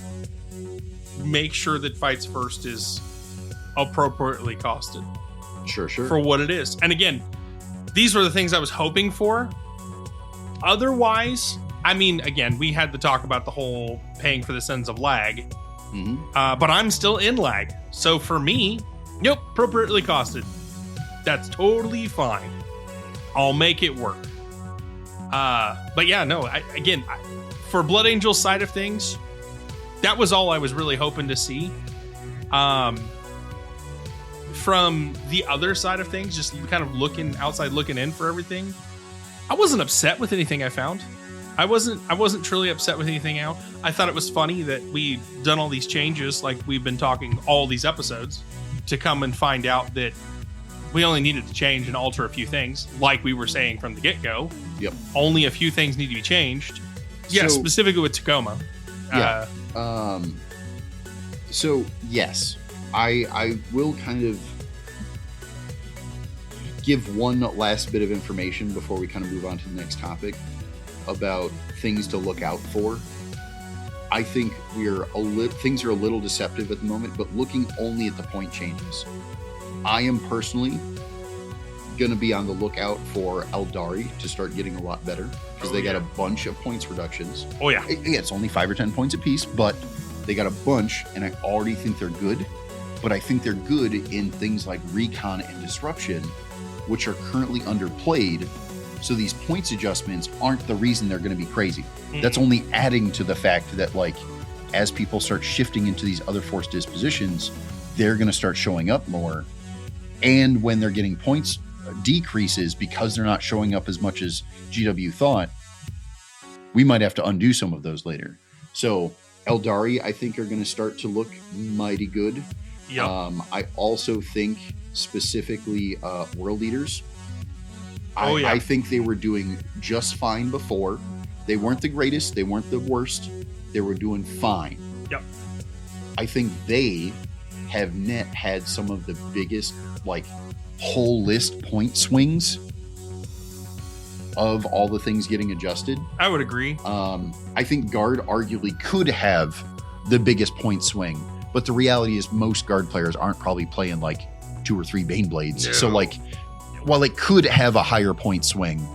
make sure that Fights First is appropriately costed. Sure. For what it is. And again, these were the things I was hoping for. Otherwise, I mean, again, we had to talk about the whole paying for the sins of lag. But I'm still in lag. So for me, nope, appropriately costed. That's totally fine. I'll make it work. But yeah, no, for Blood Angel's side of things, that was all I was really hoping to see. From the other side of things, just kind of looking outside, looking in for everything, I wasn't upset with anything I found. I wasn't truly upset with anything out. I thought it was funny that we'd done all these changes, like we've been talking all these episodes, to come and find out that we only needed to change and alter a few things, like we were saying from the get-go. Yep. Only a few things need to be changed. Yeah, So- specifically with Tacoma. Yeah. So yes, I will kind of give one last bit of information before we kind of move on to the next topic about things to look out for. I think things are a little deceptive at the moment, but looking only at the point changes. I am personally going to be on the lookout for Eldari to start getting a lot better, because they got a bunch of points reductions. Oh yeah. It's only 5 or 10 points a piece, but they got a bunch, and I already think they're good. But I think they're good in things like Recon and Disruption, which are currently underplayed. So these points adjustments aren't the reason they're going to be crazy. Mm-hmm. That's only adding to the fact that, like, as people start shifting into these other force dispositions, they're going to start showing up more. And when they're getting points decreases because they're not showing up as much as GW thought, we might have to undo some of those later. So Eldari, I think, are going to start to look mighty good. Yep. I also think specifically World Leaders. I think they were doing just fine before. They weren't the greatest. They weren't the worst. They were doing fine. Yep. I think they have had some of the biggest, like, whole list point swings of all the things getting adjusted. I would agree. I think Guard arguably could have the biggest point swing, but the reality is most Guard players aren't probably playing like 2 or 3 Baneblades. No. So, like, while it could have a higher point swing,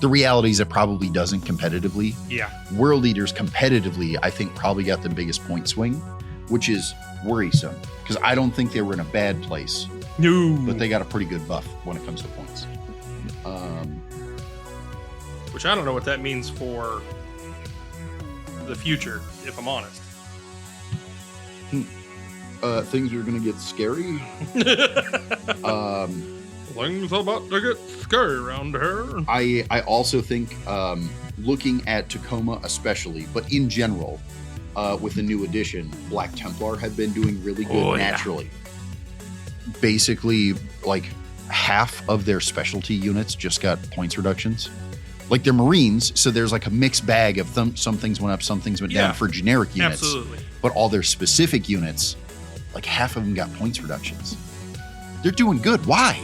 the reality is it probably doesn't competitively. Yeah. World Leaders competitively, I think, probably got the biggest point swing, which is worrisome, because I don't think they were in a bad place. No. But they got a pretty good buff when it comes to points. Which I don't know what that means for the future, if I'm honest. Things are going to get scary. Things are about to get scary around here. I also think, looking at Tacoma especially, but in general, with the new edition, Black Templar have been doing really good naturally. Basically, like, half of their specialty units just got points reductions. Like, they're Marines, so there's like a mixed bag of some things went up, some things went down for generic units. Absolutely. But all their specific units, like, half of them got points reductions. They're doing good. Why?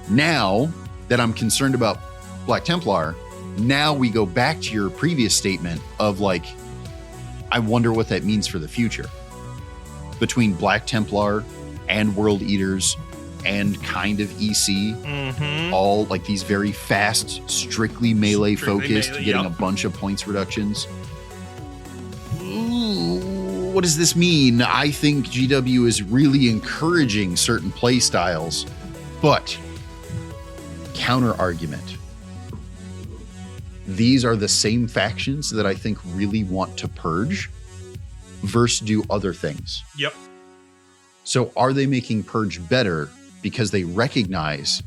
Now that I'm concerned about Black Templar, now we go back to your previous statement of, like, I wonder what that means for the future. Between Black Templar and World Eaters and kind of EC, all like these very fast, strictly melee focused, getting a bunch of points reductions. Ooh, what does this mean? I think GW is really encouraging certain play styles, but counter argument. These are the same factions that I think really want to purge versus do other things. Yep. So are they making purge better because they recognize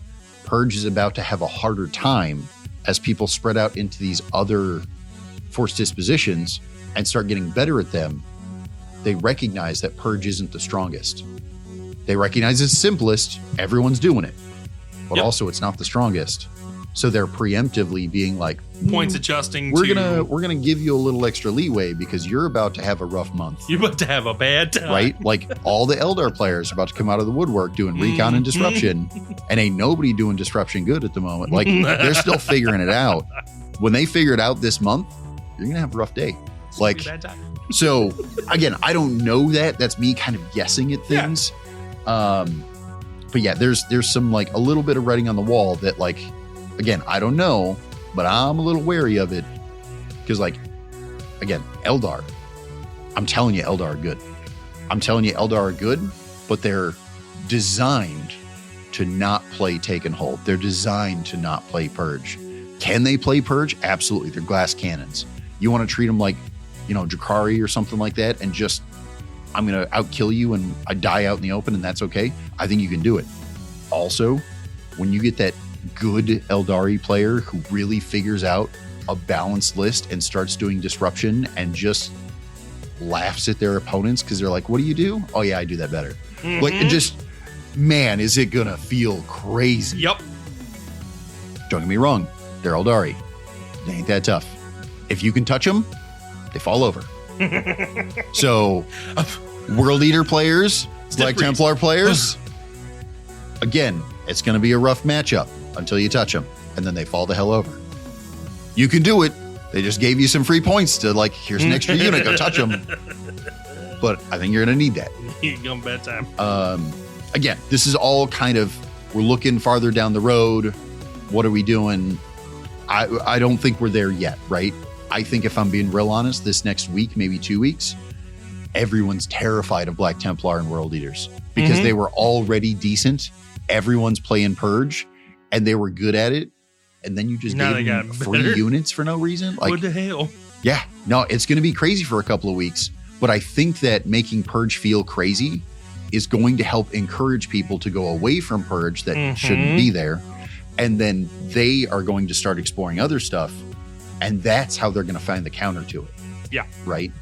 purge is about to have a harder time as people spread out into these other force dispositions and start getting better at them? They recognize that purge isn't the strongest. They recognize it's simplest. Everyone's doing it. but also it's not the strongest. So they're preemptively being like, points adjusting. We're gonna give you a little extra leeway because you're about to have a rough month. You're about to have a bad time, right? Like all the Eldar players are about to come out of the woodwork doing recon and disruption, and ain't nobody doing disruption good at the moment. Like they're still figuring it out. When they figure it out this month, you're gonna have a rough day. Like, so again, I don't know that. That's me kind of guessing at things. Yeah. But yeah, there's some like a little bit of writing on the wall that like. Again, I don't know, but I'm a little wary of it because, like, again, Eldar. I'm telling you, Eldar are good. I'm telling you, Eldar are good, but they're designed to not play Take and Hold. They're designed to not play Purge. Can they play Purge? Absolutely. They're glass cannons. You want to treat them like, Drakari or something like that, and just, I'm going to outkill you and I die out in the open, and that's okay. I think you can do it. Also, when you get that good Eldari player who really figures out a balanced list and starts doing disruption and just laughs at their opponents because they're like, what do you do? Oh yeah, I do that better. Like, it just, man, is it gonna feel crazy. Yep. Don't get me wrong, they're Eldari. They ain't that tough. If you can touch them, they fall over. So World Eater players, Black Templar players, again, it's going to be a rough matchup until you touch them, and then they fall the hell over. You can do it. They just gave you some free points to, like, here's an extra unit, go touch them. But I think you're going to need that. You're going bedtime. Again, this is all kind of, we're looking farther down the road. What are we doing? I don't think we're there yet, right? I think if I'm being real honest, this next week, maybe 2 weeks, everyone's terrified of Black Templar and World Eaters because they were already decent. Everyone's playing Purge, and they were good at it. And then you just gave them free units for no reason. Like, what the hell? Yeah, no, it's going to be crazy for a couple of weeks. But I think that making Purge feel crazy is going to help encourage people to go away from Purge that shouldn't be there. And then they are going to start exploring other stuff. And that's how they're going to find the counter to it. Yeah. Right?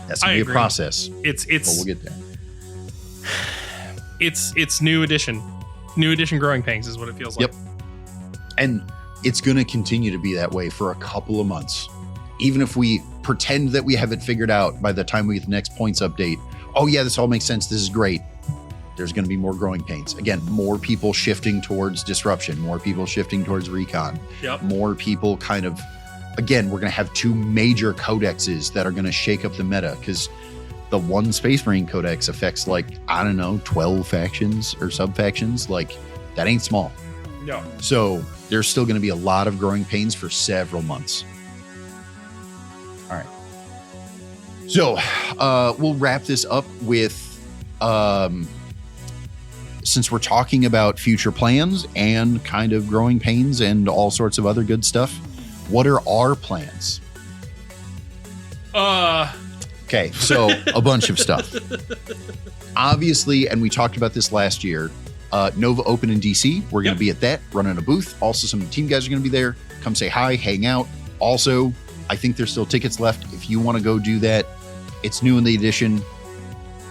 That's going to be a process. But we'll get there. It's new edition growing pains is what it feels like. Yep. And it's going to continue to be that way for a couple of months. Even if we pretend that we have it figured out by the time we get the next points update. Oh yeah, this all makes sense. This is great. There's going to be more growing pains. Again, more people shifting towards disruption, more people shifting towards recon. Yep. More people kind of, again, we're going to have two major codexes that are going to shake up the meta because the one Space Marine codex affects 12 factions or sub-factions. Like, that ain't small. No. So there's still going to be a lot of growing pains for several months. All right. So we'll wrap this up with, since we're talking about future plans and kind of growing pains and all sorts of other good stuff, what are our plans? Okay, so a bunch of stuff. Obviously, and we talked about this last year, Nova Open in DC. We're going to be at that, running a booth. Also, some of the team guys are going to be there. Come say hi, hang out. Also, I think there's still tickets left. If you want to go do that, it's new in the edition.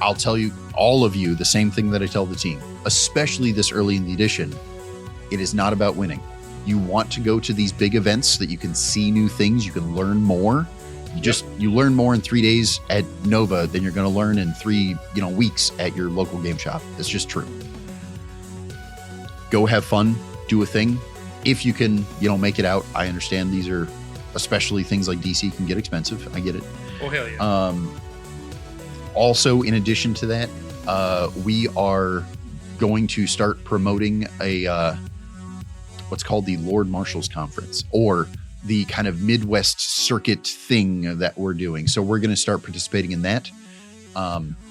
I'll tell you, all of you, the same thing that I tell the team, especially this early in the edition. It is not about winning. You want to go to these big events so that you can see new things. You can learn more. You learn more in 3 days at Nova than you're going to learn in 3 weeks at your local game shop. That's just true. Go have fun, do a thing. If you can, make it out. I understand these are, especially things like DC can get expensive. I get it. Oh, hell yeah. Also, in addition to that, we are going to start promoting a what's called the Lord Marshal's Conference, or the kind of Midwest circuit thing that we're doing. So we're going to start participating in that,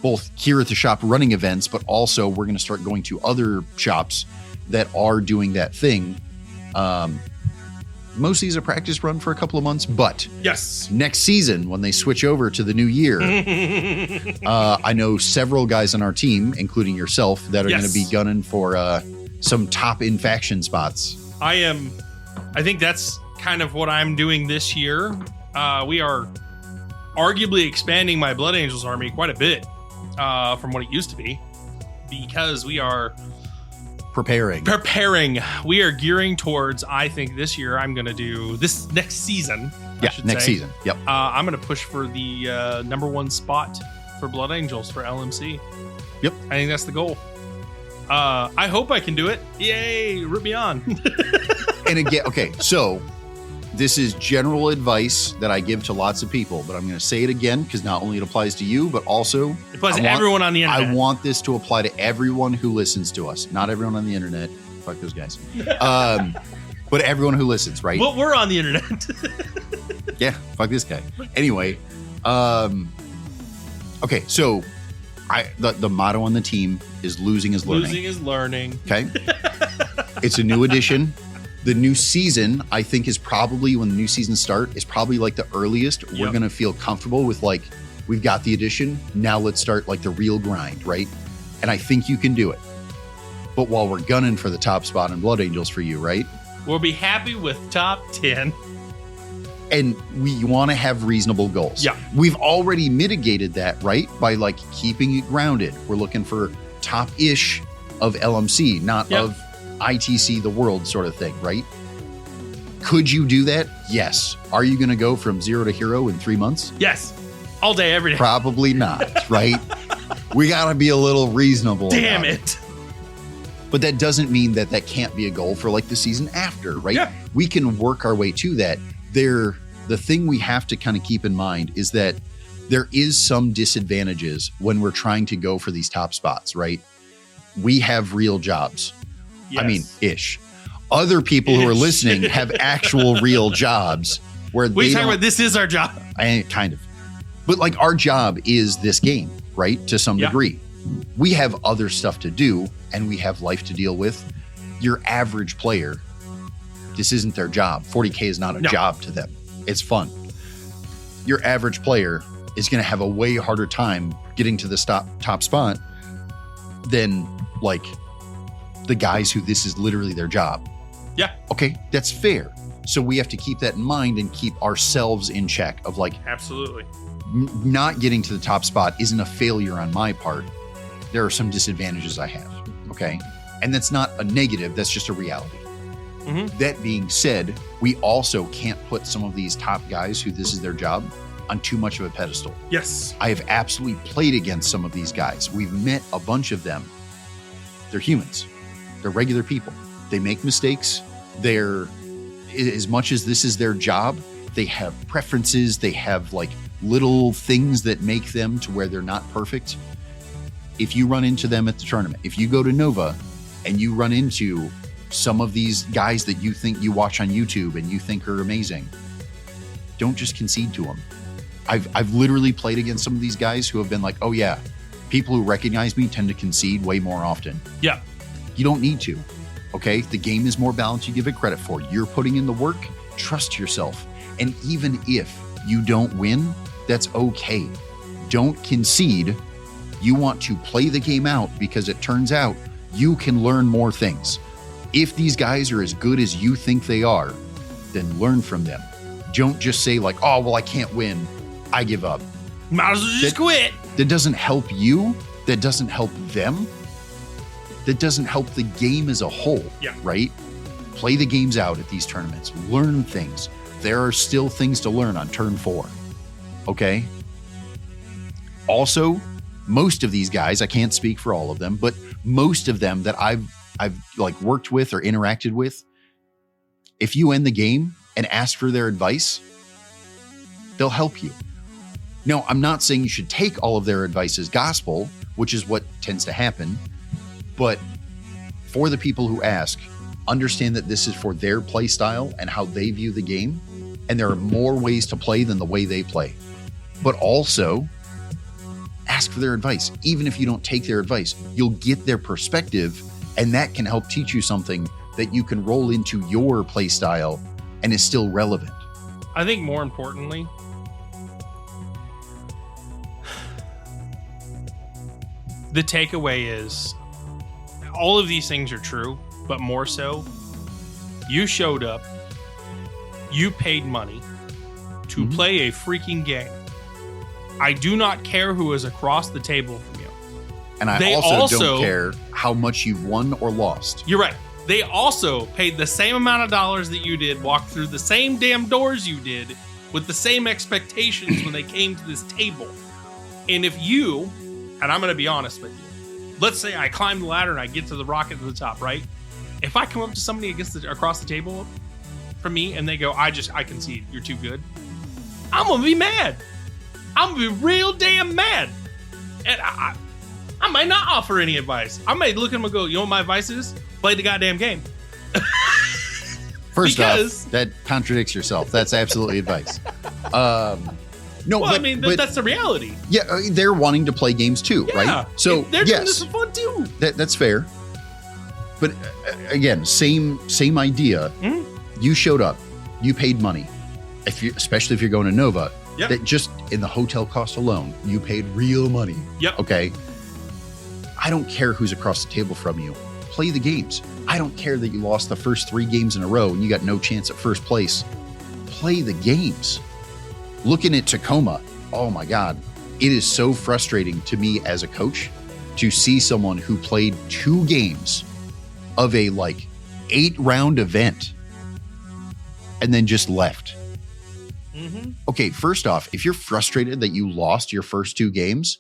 both here at the shop running events, but also we're going to start going to other shops that are doing that thing. Most of these are practice run for a couple of months, but yes, next season when they switch over to the new year, I know several guys on our team, including yourself, that are going to be gunning for some top in faction spots. I think that's kind of what I'm doing this year. We are arguably expanding my Blood Angels army quite a bit from what it used to be, because we are Preparing. We are gearing towards, I think this year I'm going to do this next season. Next season. Yep. I'm going to push for the #1 spot for Blood Angels for LMC. Yep. I think that's the goal. I hope I can do it. Yay, root me on. And again, okay, so this is general advice that I give to lots of people, but I'm going to say it again because not only it applies to you, but also it applies to everyone on the internet. I want this to apply to everyone who listens to us. Not everyone on the internet. Fuck those guys. But everyone who listens, right? Well, we're on the internet. Yeah, fuck this guy. Anyway, okay, so the motto on the team is losing is learning. Losing is learning. Okay. It's a new edition. The new season, I think, is probably when the new season start is probably like the earliest we're going to feel comfortable with, like, we've got the edition. Now let's start like the real grind, right? And I think you can do it. But while we're gunning for the top spot in Blood Angels for you, right? We'll be happy with top 10. And we want to have reasonable goals. Yeah. We've already mitigated that, right? By like keeping it grounded. We're looking for top-ish of LMC, not of ITC the world sort of thing, right? Could you do that? Yes. Are you going to go from 0 to hero in 3 months? Yes. All day, every day. Probably not, right? We got to be a little reasonable. Damn it. But that doesn't mean that that can't be a goal for like the season after, right? Yeah. We can work our way to that. The thing we have to kind of keep in mind is that there is some disadvantages when we're trying to go for these top spots, right? We have real jobs. Yes. I mean, ish. Other people who are listening have actual real jobs where we talk about this is our job. Kind of. But like our job is this game, right? To some degree. We have other stuff to do and we have life to deal with. Your average player, this isn't their job. 40K is not a job to them. It's fun. Your average player is going to have a way harder time getting to the top spot than like the guys who this is literally their job. Yeah. Okay, that's fair. So we have to keep that in mind and keep ourselves in check of like, absolutely, not getting to the top spot isn't a failure on my part. There are some disadvantages I have. Okay. And that's not a negative. That's just a reality. Mm-hmm. That being said, we also can't put some of these top guys who this is their job on too much of a pedestal. Yes. I have absolutely played against some of these guys. We've met a bunch of them. They're humans. They're regular people. They make mistakes. They're, as much as this is their job, they have preferences. They have like little things that make them to where they're not perfect. If you run into them at the tournament, if you go to Nova and you run into some of these guys that you think you watch on YouTube and you think are amazing, don't just concede to them. I've literally played against some of these guys who have been like, oh yeah, people who recognize me tend to concede way more often. Yeah. You don't need to, okay? The game is more balanced, you give it credit for. You're putting in the work, trust yourself. And even if you don't win, that's okay. Don't concede. You want to play the game out because it turns out you can learn more things. If these guys are as good as you think they are, then learn from them. Don't just say like, oh, well, I can't win. I give up. Might as well just quit. That doesn't help you. That doesn't help them. That doesn't help the game as a whole, right? Play the games out at these tournaments. Learn things. There are still things to learn on turn 4, okay? Also, most of these guys, I can't speak for all of them, but most of them that I've like worked with or interacted with, if you end the game and ask for their advice, they'll help you. No, I'm not saying you should take all of their advice as gospel, which is what tends to happen. But for the people who ask, understand that this is for their play style and how they view the game. And there are more ways to play than the way they play. But also, ask for their advice. Even if you don't take their advice, you'll get their perspective, and that can help teach you something that you can roll into your play style and is still relevant. I think more importantly, the takeaway is all of these things are true, but more so, you showed up, you paid money to play a freaking game. I do not care who is across the table from you. And I also don't care how much you've won or lost. You're right. They also paid the same amount of dollars that you did, walked through the same damn doors you did, with the same expectations when they came to this table. And if you, and I'm going to be honest with you, let's say I climb the ladder and I get to the rocket at the top, right? If I come up to somebody across the table from me and they go, I concede, you're too good, I'm going to be mad. I'm going to be real damn mad. And I might not offer any advice. I might look at them and go, you know what my advice is? Play the goddamn game. First off, that contradicts yourself. That's absolutely advice. No, well, but that's the reality. Yeah, they're wanting to play games too, right? So they're doing this for fun too. That's fair. But again, same idea. Mm-hmm. You showed up, you paid money. Especially if you're going to Nova, that just in the hotel cost alone, you paid real money. Yep. Okay. I don't care who's across the table from you. Play the games. I don't care that you lost the first 3 games in a row and you got no chance at first place. Play the games. Looking at Tacoma, oh my God, it is so frustrating to me as a coach to see someone who played 2 games of a 8-round event and then just left. Mm-hmm. Okay, first off, if you're frustrated that you lost your first 2 games,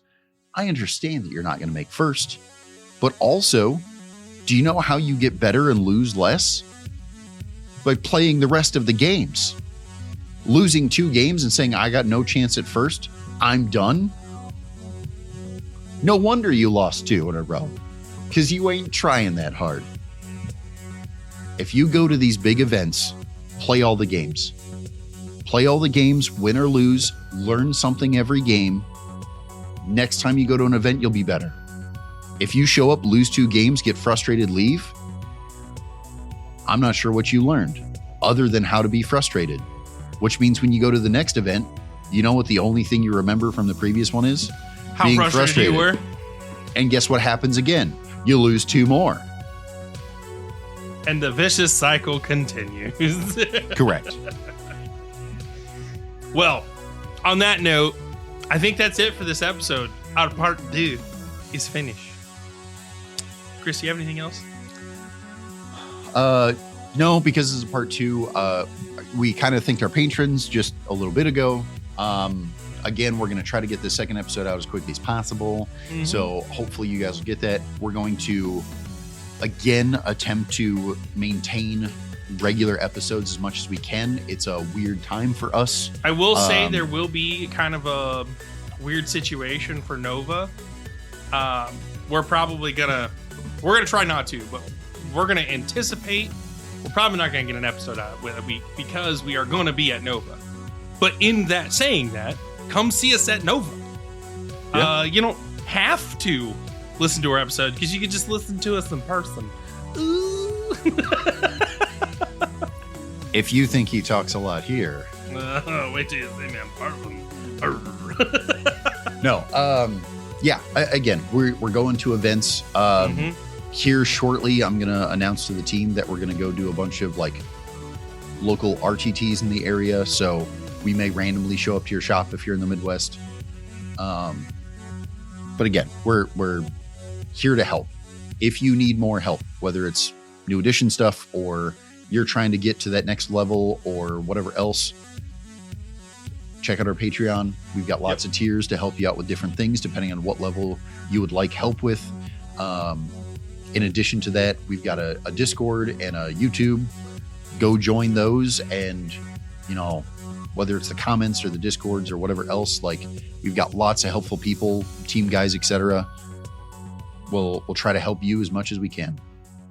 I understand that you're not going to make first. But also, do you know how you get better and lose less? By playing the rest of the games. Losing 2 games and saying, I got no chance at first, I'm done. No wonder you lost 2 in a row, because you ain't trying that hard. If you go to these big events, play all the games. Play all the games, win or lose, learn something every game. Next time you go to an event, you'll be better. If you show up, lose 2 games, get frustrated, leave, I'm not sure what you learned other than how to be frustrated, which means when you go to the next event, you know what the only thing you remember from the previous one is? How being frustrated you were. And guess what happens again? You lose 2 more. And the vicious cycle continues. Correct. Well, on that note, I think that's it for this episode. Our part 2 is finished. Chris, do you have anything else? No, because this is part 2. We kind of thanked our patrons just a little bit ago. Again, we're going to try to get this second episode out as quickly as possible. Mm-hmm. So hopefully you guys will get that. We're going to, again, attempt to maintain regular episodes as much as we can. It's a weird time for us. I will say there will be kind of a weird situation for Nova. We're probably gonna try not to, but we're gonna anticipate we're probably not gonna get an episode out with a week because we are gonna be at Nova. But in that saying that, come see us at Nova. Yeah. You don't have to listen to our episode because you can just listen to us in person. Ooh. If you think he talks a lot here, wait till you see me in person. No, yeah. Again, we're going to events here shortly. I'm gonna announce to the team that we're gonna go do a bunch of local RTTs in the area. So we may randomly show up to your shop if you're in the Midwest. But again, we're here to help. If you need more help, whether it's new edition stuff or you're trying to get to that next level or whatever else, check out our Patreon. We've got lots of tiers to help you out with different things depending on what level you would like help with. In addition to that, we've got a Discord and a YouTube. Go join those, and whether it's the comments or the Discords or whatever else, we've got lots of helpful people, team guys, etc. We'll try to help you as much as we can.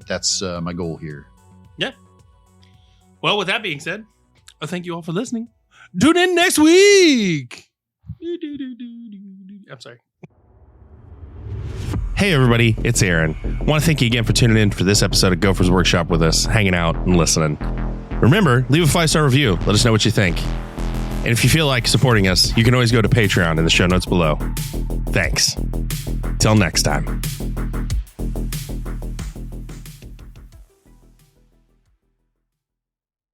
That's my goal here. Yeah. Well, with that being said, I thank you all for listening. Tune in next week. I'm sorry. Hey, everybody. It's Aaron. I want to thank you again for tuning in for this episode of Gopher's Workshop with us, hanging out and listening. Remember, leave a 5-star review. Let us know what you think. And if you feel like supporting us, you can always go to Patreon in the show notes below. Thanks. Till next time.